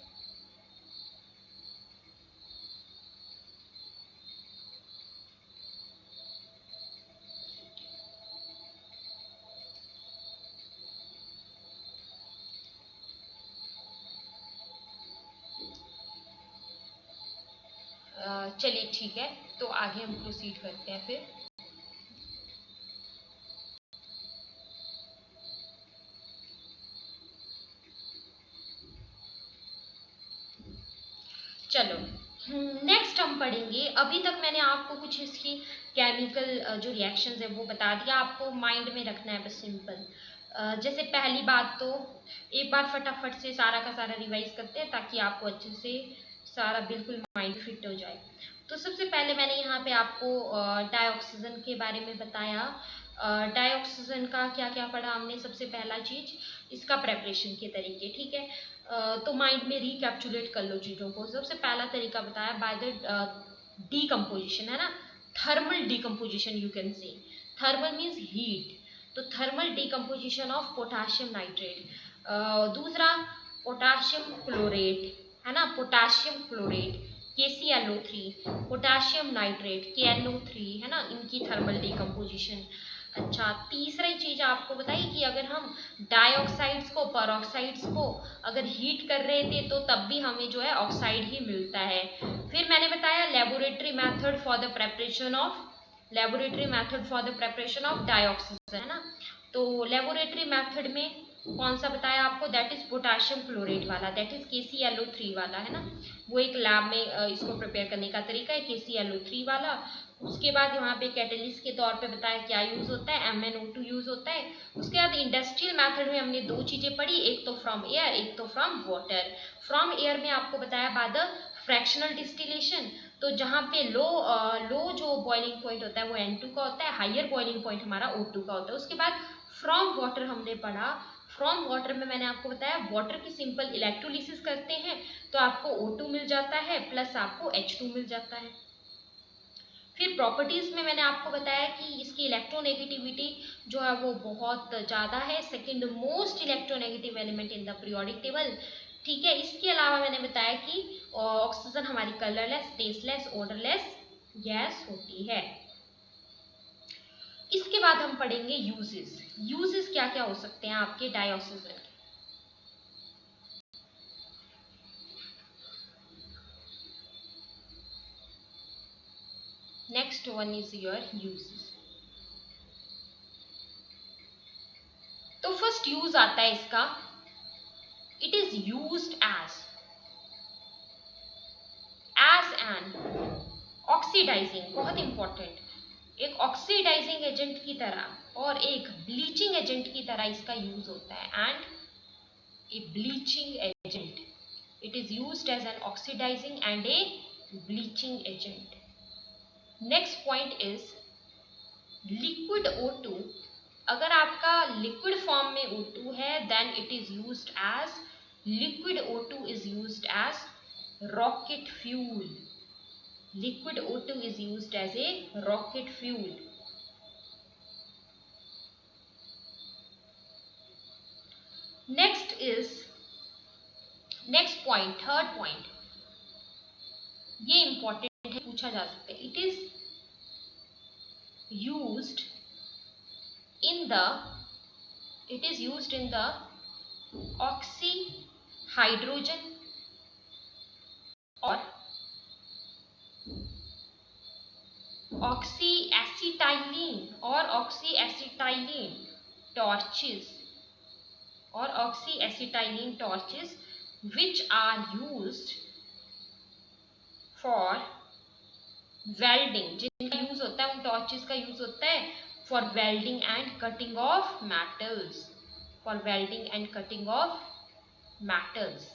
चलिए ठीक है, तो आगे हम प्रोसीड करते हैं फिर। चलो नेक्स्ट हम पढ़ेंगे। अभी तक मैंने आपको कुछ इसकी केमिकल जो रिएक्शंस है वो बता दिया, आपको माइंड में रखना है बस सिंपल। जैसे पहली बात तो एक बार फटाफट से सारा का सारा रिवाइज करते हैं ताकि आपको अच्छे से सारा बिल्कुल माइंड फिट हो जाए। तो सबसे पहले मैंने यहाँ पे आपको डाइऑक्सीजन के बारे में बताया। डाइऑक्सीजन का क्या क्या पढ़ा हमने, सबसे पहला चीज इसका प्रेपरेशन के तरीके, ठीक है। तो माइंड में रिकैप्चुलेट कर लो चीज़ों को। सबसे पहला तरीका बताया बाय द डीकम्पोजिशन, है ना, thermal decomposition you can say. Thermal means heat, तो thermal decomposition of potassium nitrate. दूसरा पोटाशियम क्लोरेट, है ना, potassium chlorate KClO3, potassium nitrate KNO3, है ना, इनकी थर्मल डीकम्पोजिशन। अच्छा, तीसरी चीज आपको बताइए कि अगर हम डाइऑक्साइड्स को परऑक्साइड्स को अगर हीट कर रहे थे तो तब भी हमें जो है ऑक्साइड ही मिलता है। फिर मैंने बताया laboratory method for the preparation of dioxygen, है ना। तो लेबोरेटरी मेथड में कौन सा बताया आपको, दैट इज पोटाशियम क्लोरेट वाला, दैट इज KClO3 वाला, है ना। वो एक लैब में इसको प्रिपेयर करने का तरीका है KClO3 वाला। उसके बाद यहाँ पे कैटलिस्ट के तौर पे बताया क्या यूज होता है, MnO2 यूज होता है। उसके बाद इंडस्ट्रियल मेथड में हमने दो चीजें पढ़ी, एक तो फ्रॉम एयर, एक तो फ्रॉम वाटर। फ्रॉम एयर में आपको बताया बाय द फ्रैक्शनल डिस्टिलेशन, तो जहाँ पे लो जो बॉइलिंग पॉइंट होता है वो N2 का होता है, हाइयर बॉइलिंग पॉइंट हमारा O2 का होता है। उसके बाद फ्रॉम वाटर हमने पढ़ा। फ्रॉम वाटर में मैंने आपको बताया वाटर की सिंपल इलेक्ट्रोलिसिस करते हैं तो आपको O2 मिल जाता है प्लस आपको H2 मिल जाता है। फिर प्रॉपर्टीज में मैंने आपको बताया कि इसकी इलेक्ट्रोनेगेटिविटी जो है वो बहुत ज़्यादा है, second most electronegative element in the periodic table, ठीक है। इसके अलावा मैंने बताया कि ऑक्सीजन हमारी कलरलेस, टेस्टलेस, ओडरलेस गैस होती है। इसके बाद हम पढ़ेंगे यूजेस। यूजेस क्या क्या हो सकते हैं आपके डाइऑक्सीजन के। Next one is your uses. तो फर्स्ट यूज आता है इसका, it is used as an oxidising, बहुत इंपॉर्टेंट, एक ऑक्सीडाइजिंग एजेंट की तरह और एक ब्लीचिंग एजेंट की तरह इसका यूज होता है। And a bleaching agent, it is used as an oxidising and a bleaching agent. Next point is liquid O2, अगर आपका लिक्विड फॉर्म में O2 है then it is used as, liquid O2 is used as rocket fuel, liquid O2 is used as a rocket fuel. Next point, third point, ये important है, पूछा जा सकता है, it is used in the oxyhydrogen or oxyacetylene torches which are used for welding, जिनका यूज होता है, उन टॉर्चेस का यूज होता है for welding and cutting of metals.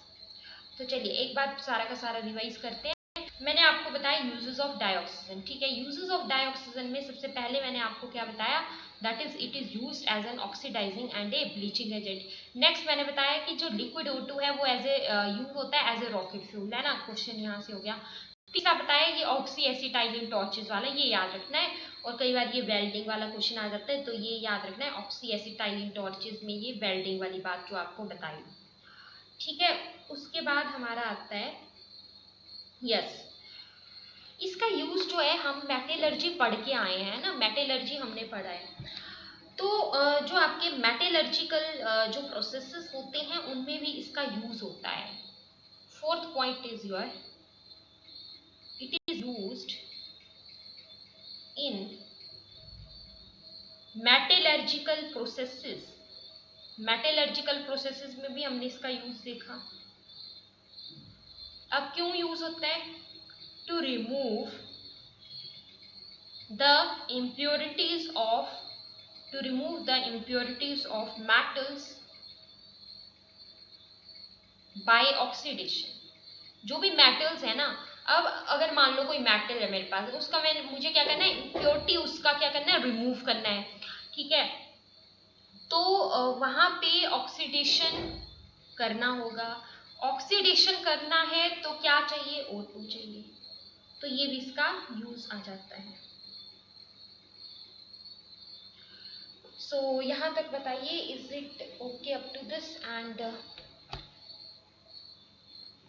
तो चलिए एक बार सारा का सारा रिवाइज करते हैं। मैंने आपको बताया यूजेस ऑफ डाइऑक्सीजन, ठीक है। यूजेस ऑफ डाइऑक्सीजन में सबसे पहले मैंने आपको क्या बताया, that is it is used as an oxidising and a bleaching agent. Next मैंने बताया कि जो लिक्विड O2 है वो एज ए यूज होता है एज ए रॉकेट फ्यूल, है ना। क्वेश्चन यहाँ से हो गया। तीसरा बताया ये ऑक्सी एसिटाइलिन टॉर्चेस वाला, ये याद रखना है। और कई बार ये वेल्डिंग वाला क्वेश्चन आ जाता है, तो ये याद रखना है, ऑक्सी एसिटाइलिन टॉर्चेस में ये वेल्डिंग वाली बात जो आपको बताई, ठीक है। उसके बाद हमारा आता है इसका यूज जो है, हम मेटलर्जी पढ़ के आए हैं ना, मेटलर्जी हमने पढ़ा है। तो जो आपके मेटलर्जिकल जो प्रोसेसेस होते हैं उनमें भी इसका यूज होता है। Fourth point is your it is used in metallurgical processes में भी हमने इसका यूज देखा। अब क्यों यूज होता है, to remove the impurities of metals by oxidation। जो भी मेटल्स है ना, अब अगर मान लो कोई मेटल है मेरे पास, उसका मुझे क्या करना है, इम्प्योरिटी उसका क्या करना है, रिमूव करना है, ठीक है। तो वहां पे ऑक्सीडेशन करना होगा। ऑक्सीडेशन करना है तो क्या चाहिए, O2 चाहिए, तो ये भी इसका यूज आ जाता है। सो यहाँ तक बताइए, is it okay up to this end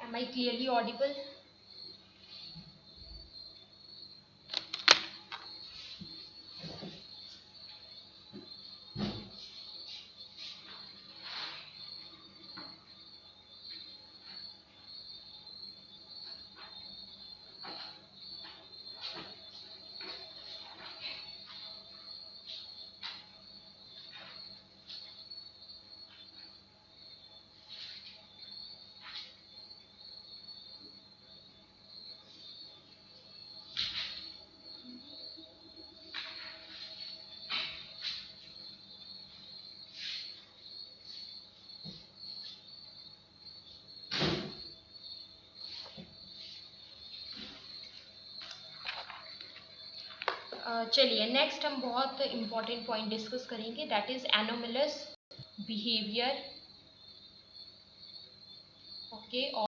am I clearly audible? चलिए नेक्स्ट हम बहुत इंपॉर्टेंट पॉइंट डिस्कस करेंगे, that is anomalous behaviour. Okay, और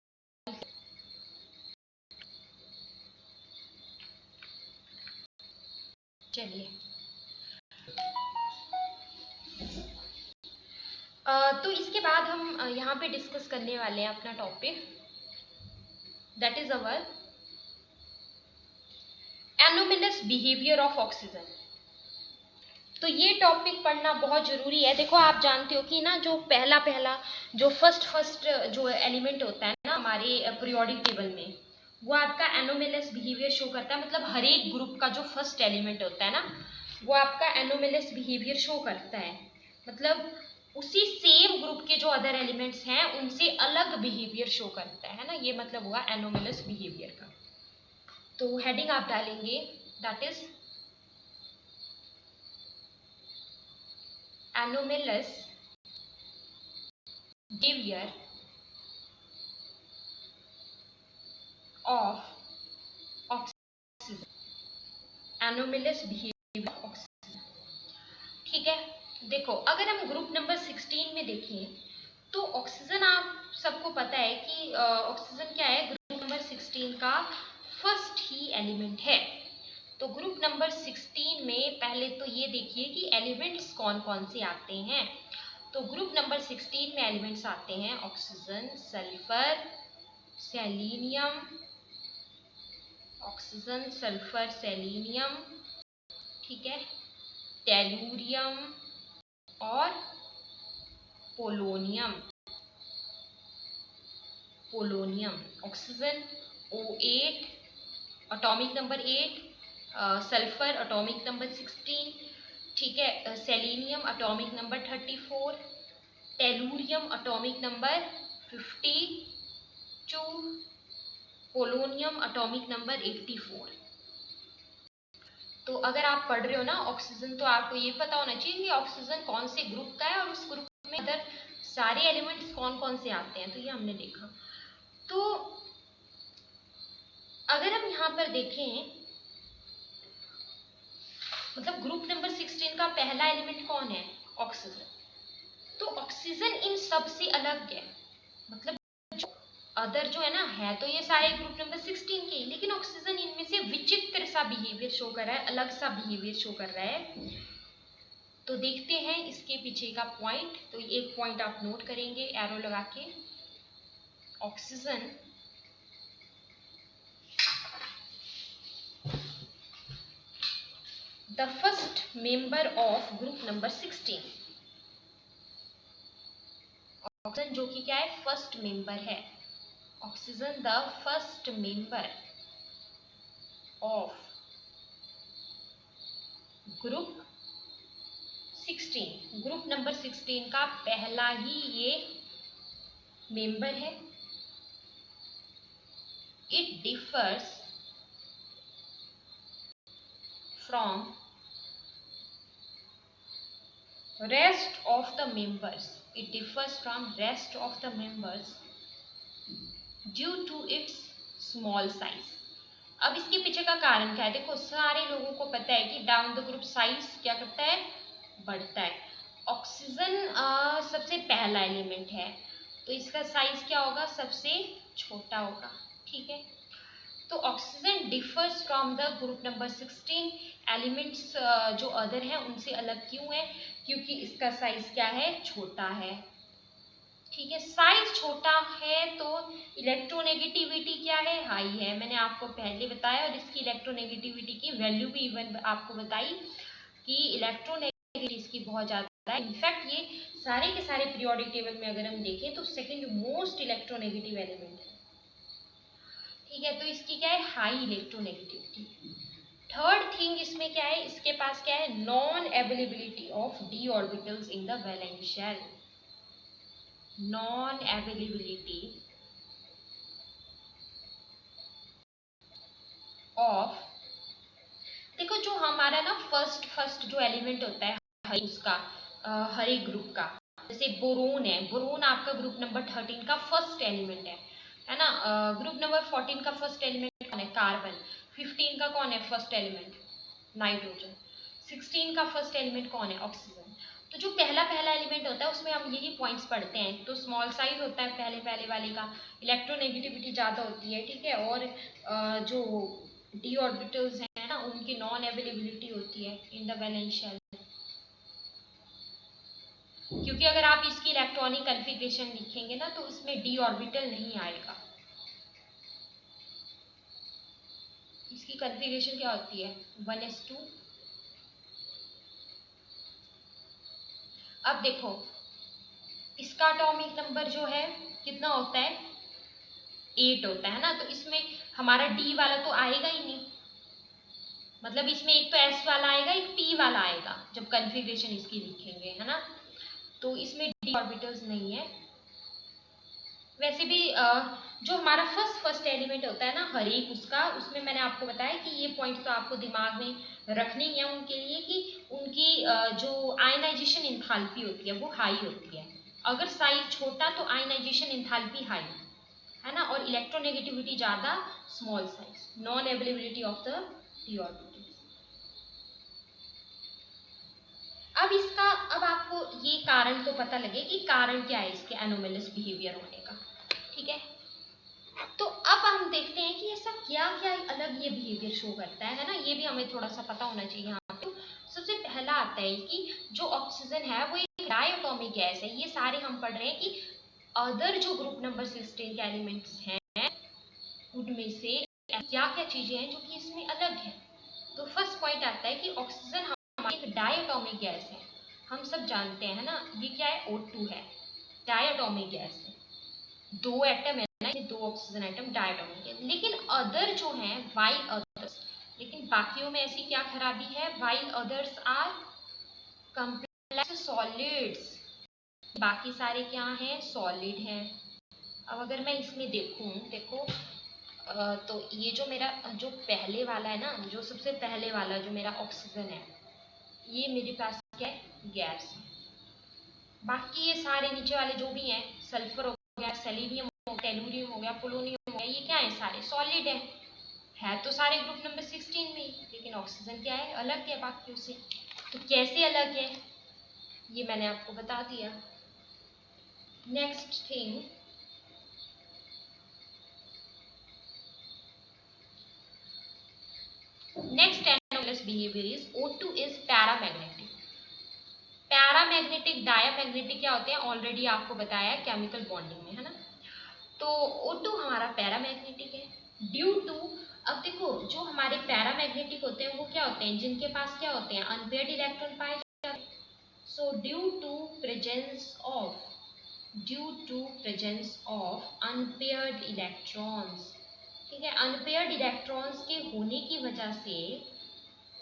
चलिए तो इसके बाद हम यहाँ पे डिस्कस करने वाले हैं अपना topic, that is our anomalous behaviour of oxygen. तो ये टॉपिक पढ़ना बहुत जरूरी है। देखो आप जानते हो कि ना, जो पहला जो फर्स्ट जो एलिमेंट होता है ना हमारे पीरियोडिक टेबल में, वो आपका एनोमलस बिहेवियर शो करता है। मतलब हर एक ग्रुप का जो फर्स्ट एलिमेंट होता है ना, वो आपका एनोमलस बिहेवियर शो करता है। मतलब उसी सेम ग्रुप के जो अदर एलिमेंट्स हैं उनसे अलग बिहेवियर शो करता है ना, ये मतलब हुआ एनोमलस बिहेवियर का। तो हेडिंग आप डालेंगे, that is anomalous behavior of oxygen, anomalous behavior of oxygen, ठीक है। देखो अगर हम ग्रुप नंबर 16 में देखें तो ऑक्सीजन, आप सबको पता है कि ऑक्सीजन क्या है, ग्रुप नंबर 16 का फर्स्ट ही एलिमेंट है। तो ग्रुप नंबर 16 में पहले तो ये देखिए कि एलिमेंट्स कौन कौन से आते हैं। तो ग्रुप नंबर 16 में एलिमेंट्स आते हैं oxygen, sulphur, selenium, oxygen, sulphur, selenium, ठीक है, टेलूरियम और polonium. Polonium oxygen O8 atomic number 8, sulphur atomic number 16, ठीक है, selenium atomic number 34, tellurium atomic number 52, polonium atomic number 84। तो अगर आप पढ़ रहे हो ना ऑक्सीजन, तो आपको ये पता होना चाहिए कि ऑक्सीजन कौन से ग्रुप का है और उस ग्रुप में अदर सारे एलिमेंट्स कौन कौन से आते हैं। तो ये हमने देखा। तो अगर हम यहाँ पर देखें, मतलब ग्रुप नंबर 16 का पहला एलिमेंट कौन है? ऑक्सीजन। तो ऑक्सीजन इन सब से अलग है, मतलब अदर जो है ना, है तो ये सारे ग्रुप नंबर 16 के, लेकिन ऑक्सीजन इनमें से विचित्र सा बिहेवियर शो कर रहा है, अलग सा बिहेवियर शो कर रहा है। तो देखते हैं इसके पीछे का पॉइंट। तो एक पॉइंट आप नोट करेंगे एरो लगा के। Oxygen the first member of group number 16। Oxygen जो कि क्या है? फर्स्ट मेंबर है। Oxygen the first member of group 16, group number 16 का पहला ही ये मेंबर है। It differs from rest of the members, it differs from rest of the members due to its small size। अब इसके पीछे का कारण क्या है? देखो, सारे लोगों को पता है कि डाउन द ग्रुप साइज क्या करता है? बढ़ता है। ऑक्सीजन सबसे पहला एलिमेंट है, तो इसका साइज क्या होगा? सबसे छोटा होगा। ठीक है, तो oxygen differs from the group number 16 elements जो अदर हैं उनसे अलग क्यों है? क्योंकि इसका साइज क्या है? छोटा है। ठीक है, साइज छोटा है तो इलेक्ट्रोनेगेटिविटी क्या है? हाई है। मैंने आपको पहले बताया, और इसकी इलेक्ट्रोनेगेटिविटी की वैल्यू भी इवन आपको बताई कि इलेक्ट्रोनेगेटिविटी इसकी बहुत ज़्यादा है। इनफैक्ट ये सारे के सारे पीरियोडिक टेबल में अगर हम देखें तो सेकेंड मोस्ट इलेक्ट्रोनेगेटिव एलिमेंट है। ठीक है, तो इसकी क्या है? High electronegativity. थर्ड थिंग इसमें क्या है? इसके पास क्या है? Non availability of d orbitals in the valence shell. Non availability of, देखो जो हमारा ना फर्स्ट जो एलिमेंट होता है उसका हर एक ग्रुप का, जैसे बोरोन है, बोरोन आपका ग्रुप नंबर 13 का फर्स्ट एलिमेंट है ना। ग्रुप नंबर 14 का फर्स्ट एलिमेंट कौन है? कार्बन। 15 का कौन है फर्स्ट एलिमेंट? नाइट्रोजन। 16 का फर्स्ट एलिमेंट कौन है? ऑक्सीजन। तो जो पहला एलिमेंट होता है उसमें हम यही पॉइंट्स पढ़ते हैं। तो स्मॉल साइज होता है पहले वाले का, इलेक्ट्रोनेगेटिविटी ज़्यादा होती है। ठीक है, और जो डी ऑर्बिटल्स हैं ना उनकी नॉन अवेलेबिलिटी होती है इन द वैलेंस शेल, क्योंकि अगर आप इसकी इलेक्ट्रॉनिक कॉन्फ़िगरेशन लिखेंगे ना तो उसमें डी ऑर्बिटल नहीं आएगा। इसकी कॉन्फ़िगरेशन क्या होती है? 1s2। अब देखो इसका एटॉमिक नंबर जो है कितना होता है? 8 होता है ना। तो इसमें हमारा डी वाला तो आएगा ही नहीं, मतलब इसमें एक तो एस वाला आएगा, एक पी वाला आएगा जब कॉन्फ़िगरेशन इसकी लिखेंगे, है ना। तो इसमें डी ऑर्बिटल्स नहीं है। वैसे भी जो हमारा फर्स्ट एलिमेंट होता है ना हर एक उसका, उसमें मैंने आपको बताया कि ये पॉइंट तो आपको दिमाग में रखनी है उनके लिए कि उनकी जो आयनाइजेशन इंथैल्पी होती है वो हाई होती है। अगर साइज छोटा तो आयनाइजेशन इंथैल्पी हाई, है ना, और इलेक्ट्रोनेगेटिविटी ज़्यादा, small size, non availability of the D orbital. अब आपको ये कारण तो पता लगे कि कारण क्या है इसके एनोमलस बिहेवियर होने का। ठीक है, तो अब हम देखते हैं कि ऐसा क्या क्या अलग ये बिहेवियर शो करता है ना, ये भी हमें थोड़ा सा पता होना चाहिए यहाँ पे। सबसे पहला आता है कि जो ऑक्सीजन है वो एक डायटोमिक गैस है। ये सारे हम पढ़ रहे हैं कि अदर जो ग्रुप नंबर 16 के एलिमेंट्स हैं उनमें से क्या क्या चीजें हैं जो कि इसमें अलग है। तो फर्स्ट पॉइंट आता है कि ऑक्सीजन हमारी एक डायटोमिक गैस है, हम सब जानते हैं ना, ये क्या है, O2 है, डायटोमिक गैस है, 2 एटम है ना, ये 2 ऑक्सीजन एटम डायटोमिक है। लेकिन अदर जो है वाइल अदर्स, लेकिन बाकियों में ऐसी क्या खराबी है, while others are complex solids, बाकी सारे क्या हैं, सॉलिड हैं। अब अगर मैं इसमें देखूं, देखो तो ये जो मेरा जो पहले वाला है ना, जो सबसे पहले वाला जो मेरा ऑक्सीजन है, ये मेरे पास क्या है, गैस है। बाकी ये सारे नीचे वाले जो भी हैं, सल्फर हो गया, सेलेनियम हो गया, टेलुरियम हो गया, पोलोनियम हो गया, ये क्या है, सारे सॉलिड है तो सारे ग्रुप नंबर 16 में ही, लेकिन ऑक्सीजन क्या है, अलग है बाकियों से। तो कैसे अलग है, ये मैंने आपको बता दिया। Next thing, next anomalous behavior is O2 is paramagnetic. Paramagnetic diamagnetic क्या होते हैं, ऑलरेडी आपको बताया केमिकल बॉन्डिंग में, है ना। तो O2 हमारा पैरामैग्नेटिक है ड्यू टू, अब देखो जो हमारे पैरामैग्नेटिक होते हैं वो क्या होते हैं, जिनके पास क्या होते हैं, अनपेयर्ड इलेक्ट्रॉन पाए जाते हैं। So due to presence of unpaired electrons, ठीक है, अनपेयर्ड इलेक्ट्रॉन्स के होने की वजह से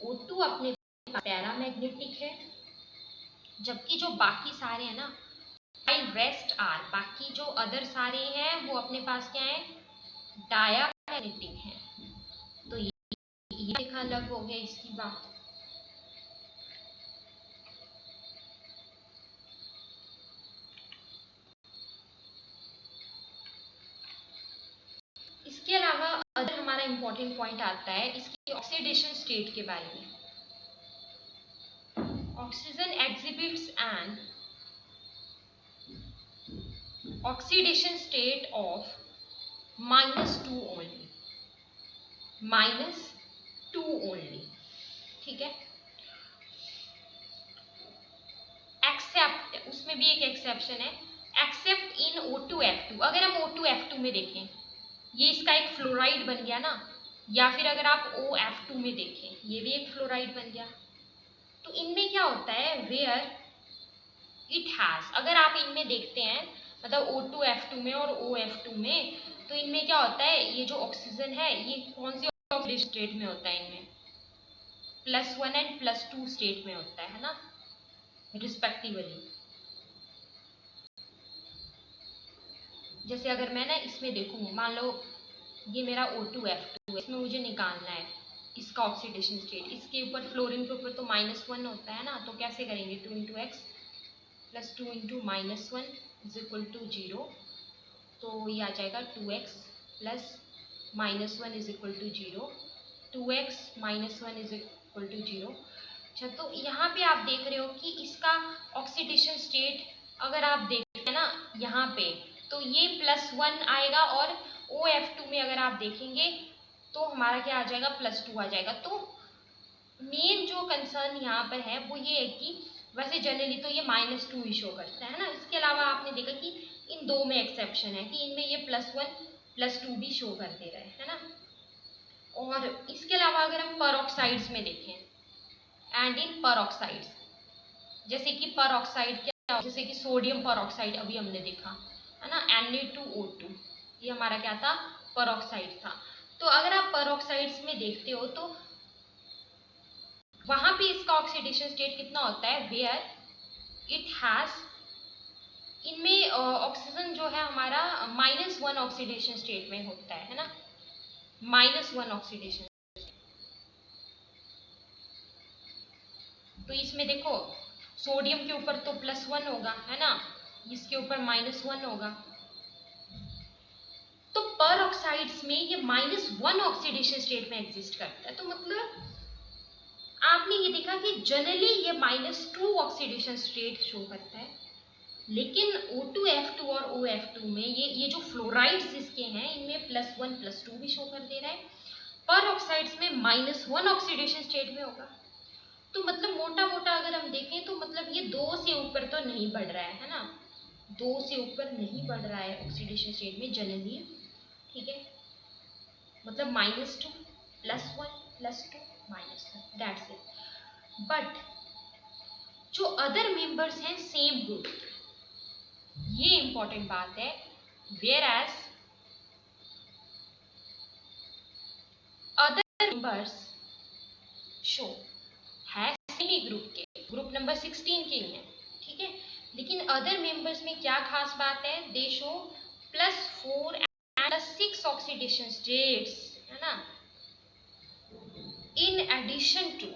O2 अपने पैरामैग्नेटिक है, जबकि जो बाकी सारे हैं ना, रेस्ट आर, बाकी जो अदर सारे हैं वो अपने पास क्या है, डायामैग्नेटिक है। तो ये देखा अलग हो गया इसकी बात। इसके अलावा अदर हमारा इंपॉर्टेंट पॉइंट आता है इसकी ऑक्सीडेशन स्टेट के बारे में। Oxygen exhibits an oxidation state of -2 only, -2 only, ठीक है। एक्सेप्ट, उसमें भी एक एक्सेप्शन है, एक्सेप्ट इन O2F2। अगर हम O2F2 में देखें, ये इसका एक फ्लोराइड बन गया ना, या फिर अगर आप OF2 में देखें, ये भी एक फ्लोराइड बन गया। तो इनमें क्या होता है, वेयर इट हैज, अगर आप इनमें देखते हैं, मतलब O2F2 में और OF2 में, तो इनमें क्या होता है, ये जो ऑक्सीजन है ये कौन सी ऑक्सीडेशन स्टेट में होता है, इनमें +1 एंड +2 स्टेट में होता है ना, रिस्पेक्टिवली। जैसे अगर मैं ना इसमें देखूँ, मान लो ये मेरा O2F2 है, इसमें मुझे निकालना है इसका ऑक्सीडेशन स्टेट, इसके ऊपर फ्लोरीन के ऊपर तो -1 होता है ना, तो कैसे करेंगे, 2 × x + 2 × -1 = 0, तो ये आ जाएगा 2x + -1 = 0, 2x - 1 = 0। अच्छा, तो यहाँ पे आप देख रहे हो कि इसका ऑक्सीडेशन स्टेट अगर आप देखते हैं ना यहाँ पे, तो ये +1 आएगा, और OF2 में अगर आप देखेंगे तो हमारा क्या आ जाएगा, +2 आ जाएगा। तो मेन जो कंसर्न यहाँ पर है वो ये है कि वैसे जनरली तो ये -2 ही शो करता है ना, इसके अलावा आपने देखा कि इन दो में एक्सेप्शन है कि इनमें ये +1 +2 भी शो कर दे रहा है ना। और इसके अलावा अगर हम परऑक्साइड्स में देखें, एंड इन परऑक्साइड्स, जैसे कि परऑक्साइड क्या, जैसे कि सोडियम परऑक्साइड अभी हमने देखा है ना, Na2O2, ये हमारा क्या था, परऑक्साइड था। तो अगर आप परऑक्साइड्स में देखते हो तो वहां पे इसका ऑक्सीडेशन स्टेट कितना होता है, वेयर इट हैज, इनमें ऑक्सीजन जो है हमारा -1 ऑक्सीडेशन स्टेट में होता है ना, -1 ऑक्सीडेशन। तो इसमें देखो सोडियम के ऊपर तो +1 होगा, है ना, इसके ऊपर -1 होगा। तो परऑक्साइड्स में ये -1 ऑक्सीडेशन स्टेट में एग्जिस्ट करता है। तो मतलब आपने ये देखा कि जनरली ये -2 ऑक्सीडेशन स्टेट शो करता है, लेकिन O2F2 और OF2 में ये जो फ्लोराइड्स इसके हैं इनमें +1 +2 भी शो कर दे रहा है, परऑक्साइड्स में -1 ऑक्सीडेशन स्टेट में होगा। तो मतलब मोटा मोटा अगर हम देखें तो मतलब ये 2 से ऊपर तो नहीं बढ़ रहा है ना, 2 से ऊपर नहीं बढ़ रहा है ऑक्सीडेशन स्टेट में जनरली, ठीक है, मतलब -2 +1 +2 -1, दैट्स इट। बट जो अदर मेंबर्स हैं सेम ग्रुप, ये इंपॉर्टेंट बात है, whereas other members show है सेम ही ग्रुप के, ग्रुप नंबर 16 के ही हैं, ठीक है। लेकिन अदर मेंबर्स में क्या खास बात है, दे शो +4 एंड +6 ऑक्सीडेशन स्टेट्स, है ना, in addition to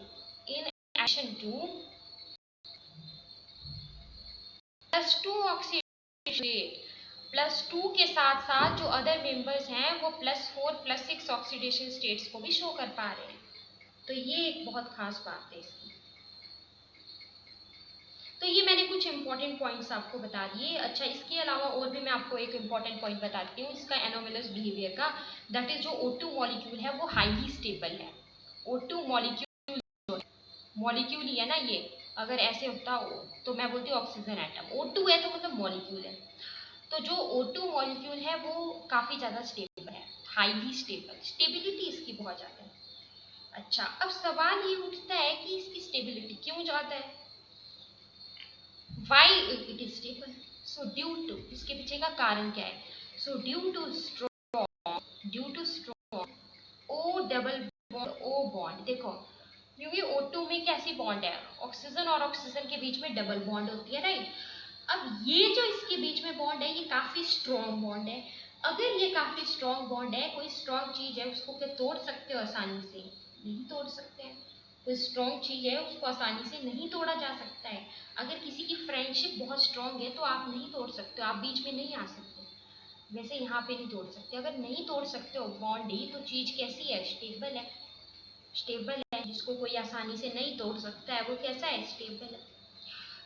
+2 oxidation state, +2 के साथ साथ जो अदर मेंबर्स हैं वो +4 +6 ऑक्सीडेशन स्टेट्स को भी शो कर पा रहे हैं। तो ये एक बहुत खास बात है इसकी। तो ये मैंने कुछ इंपॉर्टेंट पॉइंट्स आपको बता दिए। अच्छा, इसके अलावा और भी मैं आपको एक इंपॉर्टेंट पॉइंट बताती हूँ इसका एनोमलस बिहेवियर का, दैट इज जो O2 मॉलिक्यूल है वो हाईली स्टेबल है। O2 मॉलिक्यूल ही है ना ये, अगर ऐसे होता हो तो मैं बोलती हूँ ऑक्सीजन एटम, O2 है तो मतलब मॉलिक्यूल है। तो जो O2 मॉलिक्यूल है वो काफ़ी ज़्यादा स्टेबल है, हाईली स्टेबल, स्टेबिलिटी इसकी बहुत ज़्यादा है। अच्छा, अब सवाल ये उठता है कि इसकी स्टेबिलिटी क्यों ज़्यादा है, why it is stable? So due to, इसके पीछे का कारण क्या है, so due to strong O double bond O bond, देखो क्योंकि O2 में कैसी बॉन्ड है, ऑक्सीजन और ऑक्सीजन के बीच में डबल बॉन्ड होती है, राइट। अब ये जो इसके बीच में बॉन्ड है ये काफी स्ट्रॉन्ग बॉन्ड है। अगर ये काफी स्ट्रॉन्ग बॉन्ड है, कोई स्ट्रॉन्ग चीज है उसको क्या तोड़ सकते हो आसानी से, नहीं तोड़ सकते हैं। कोई स्ट्रॉन्ग चीज है उसको आसानी से नहीं तोड़ा जा सकता है। अगर किसी की फ्रेंडशिप बहुत स्ट्रॉन्ग है तो आप नहीं तोड़ सकते हो, आप बीच में नहीं आ सकते, वैसे यहाँ पे नहीं तोड़ सकते। अगर नहीं तोड़ सकते हो बॉन्ड ही, तो चीज कैसी है, स्टेबल है। स्टेबल है, जिसको कोई आसानी से नहीं तोड़ सकता है वो कैसा है, स्टेबल है।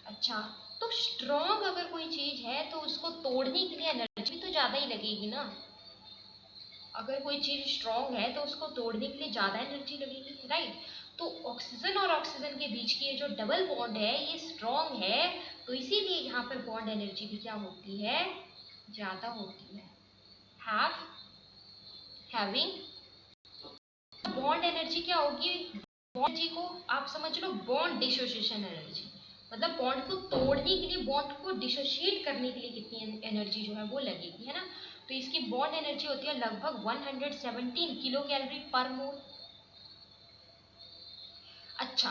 अच्छा, तो स्ट्रॉन्ग अगर कोई चीज है तो उसको तोड़ने के लिए एनर्जी तो ज्यादा ही लगेगी ना। अगर कोई चीज स्ट्रॉन्ग है तो उसको तोड़ने के लिए ज्यादा एनर्जी लगेगी, राइट। तो ऑक्सीजन और ऑक्सीजन के बीच की ये जो डबल बॉन्ड है ये स्ट्रॉन्ग है, तो इसीलिए यहाँ पर बॉन्ड एनर्जी भी क्या होती है, ज्यादा होती है। हैविंग बॉन्ड एनर्जी क्या होगी, बॉन्ड एनर्जी को आप समझ लो बॉन्ड डिसोसिएशन एनर्जी, मतलब बॉन्ड को तोड़ने के लिए, बॉन्ड को डिसोशिएट करने के लिए कितनी एनर्जी जो है वो लगेगी, है ना। तो इसकी बॉन्ड एनर्जी होती है लगभग 117 किलो कैलोरी पर मोल। अच्छा,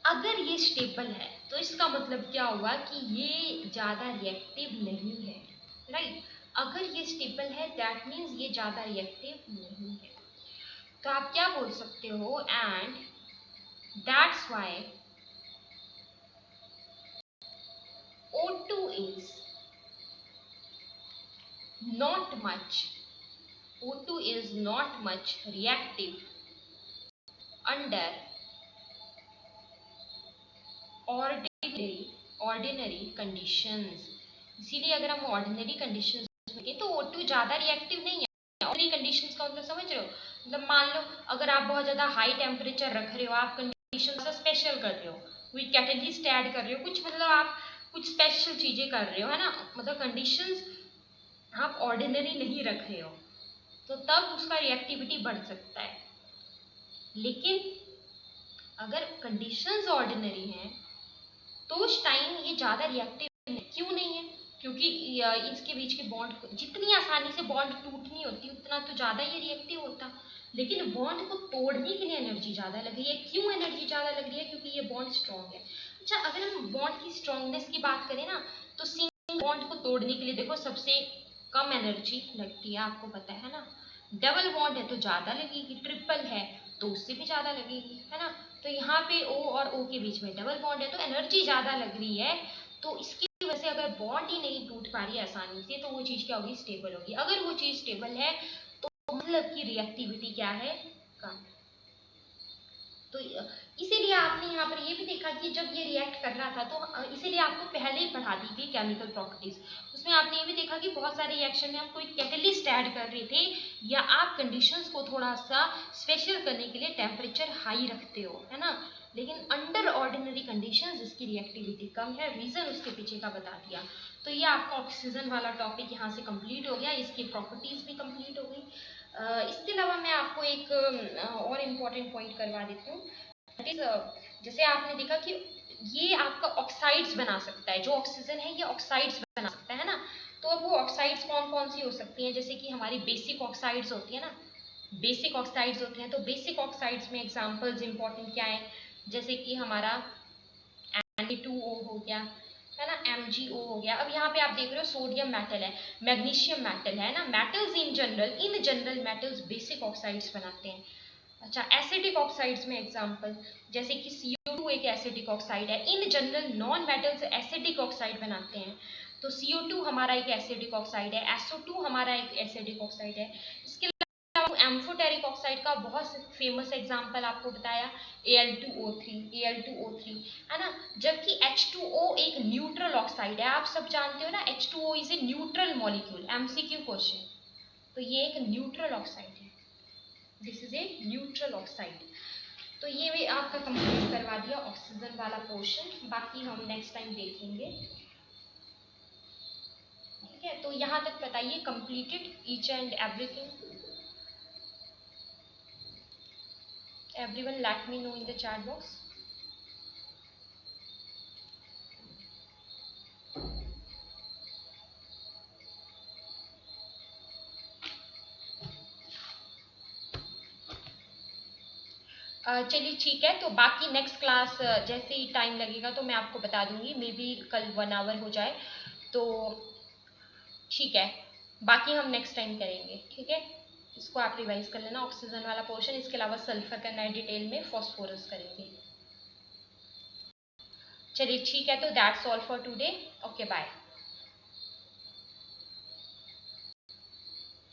अगर ये स्टेबल है तो इसका मतलब क्या हुआ कि ये ज्यादा रिएक्टिव नहीं है, राइट। अगर ये स्टेबल है दैट मीन्स ये ज्यादा रिएक्टिव नहीं है। तो आप क्या बोल सकते हो, and that's why O2 is not much reactive under ordinary conditions। इसीलिए अगर हम ऑर्डिनरी कंडीशंस में तो O2 ज़्यादा रिएक्टिव नहीं है। ऑर्डिनरी कंडीशंस का मतलब समझ रहे हो, मतलब मान लो अगर आप बहुत ज़्यादा हाई टेम्परेचर रख रहे हो, आप कंडीशन से स्पेशल कर रहे हो, कोई कैटलिस्ट ऐड कर रहे हो, कुछ मतलब आप कुछ स्पेशल चीज़ें कर रहे हो, है ना, मतलब कंडीशंस आप ऑर्डिनरी नहीं रख रहे हो, तो तब उसका रिएक्टिविटी बढ़ सकता है। लेकिन अगर कंडीशंस ऑर्डिनरी हैं तो उस टाइम ये ज़्यादा रिएक्टिव क्यों नहीं है, क्योंकि इसके बीच के बॉन्ड जितनी आसानी से बॉन्ड टूटनी होती उतना तो ज़्यादा ये रिएक्टिव होता, लेकिन बॉन्ड को तोड़ने के लिए एनर्जी ज़्यादा लग रही है। क्यों एनर्जी ज़्यादा लग रही है, क्योंकि ये बॉन्ड स्ट्रॉन्ग है। अच्छा, अगर हम बॉन्ड की स्ट्रॉन्गनेस की बात करें ना, तो सिंगल बॉन्ड को तोड़ने के लिए देखो सबसे कम एनर्जी लगती है, आपको पता है ना। डबल बॉन्ड है तो ज़्यादा लगेगी, ट्रिपल है तो उससे भी ज़्यादा लगेगी, है ना। तो यहाँ पे O और O के बीच में डबल बॉन्ड है तो एनर्जी ज़्यादा लग रही है, तो इसकी वजह से अगर बॉन्ड ही नहीं टूट पा रही है आसानी से तो वो चीज़ क्या होगी, स्टेबल होगी। अगर वो चीज़ स्टेबल है तो मतलब की रिएक्टिविटी क्या है, कम। तो इसीलिए आपने यहाँ पर ये भी देखा कि जब ये रिएक्ट कर रहा था तो इसीलिए आपको पहले ही पढ़ा दी थी केमिकल प्रॉपर्टीज, उसमें आपने ये भी देखा कि बहुत सारे रिएक्शन में हम कोई कैटलिस्ट ऐड कर रहे थे, या आप कंडीशंस को थोड़ा सा स्पेशल करने के लिए टेम्परेचर हाई रखते हो, है ना। लेकिन अंडर ऑर्डिनरी कंडीशंस इसकी रिएक्टिविटी कम है। रीज़न उसके पीछे का बता दिया। तो ये आपका ऑक्सीजन वाला टॉपिक यहाँ से कंप्लीट हो गया, इसकी प्रॉपर्टीज़ भी कंप्लीट हो गई। इसके अलावा मैं आपको एक और इम्पॉर्टेंट पॉइंट करवा देती हूँ। जैसे आपने देखा कि ये आपका ऑक्साइड्स बना सकता है, जो ऑक्सीजन है ये ऑक्साइड्स बना सकता है ना। तो अब वो ऑक्साइड्स कौन कौन सी हो सकती हैं, जैसे कि हमारी बेसिक ऑक्साइड्स होती है ना, बेसिक ऑक्साइड्स होते हैं। तो बेसिक ऑक्साइड्स में एग्जांपल्स इंपॉर्टेंट क्या है, जैसे कि हमारा Na2O हो गया, है ना, MgO हो गया। अब यहाँ पे आप देख रहे हो सोडियम मेटल है, मैग्नीशियम मेटल है ना। Metals in general metals basic oxides बनाते हैं। अच्छा, एसिडिक ऑक्साइड्स में एग्जांपल जैसे कि CO2 एक एसिडिक ऑक्साइड है। In general non metals acidic oxide बनाते हैं। तो CO2 हमारा एक एसिडिक ऑक्साइड है, SO2 हमारा एक एसिडिक ऑक्साइड है। इसके एम्फोटेरिक ऑक्साइड का बहुत फेमस एग्जांपल आपको बताया Al2O3 है ना। जबकि H2O एक न्यूट्रल ऑक्साइड है। आप सब जानते हो ना, H2O is a neutral molecule, MCQ question. तो ये एक न्यूट्रल ऑक्साइड है, this is a neutral oxide. तो ये भी आपका कंप्लीट करवा दिया ऑक्सीजन वाला पोर्शन, बाकी हम नेक्स्ट टाइम देखेंगे। ठीक है, तो यहाँ तक बताइए completed each and everything. Everyone let me know in the chat box. चलिए ठीक है, तो बाकी नेक्स्ट क्लास जैसे ही टाइम लगेगा तो मैं आपको बता दूंगी, मे बी कल 1 आवर हो जाए तो ठीक है। बाकी हम नेक्स्ट टाइम करेंगे, ठीक है। इसको आप रिवाइज कर लेना, ऑक्सीजन वाला पोर्शन। इसके अलावा सल्फर करना है डिटेल में, फॉस्फोरस करेंगे। चलिए ठीक है, तो that's all for today. Okay bye.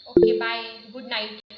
Okay bye, good night.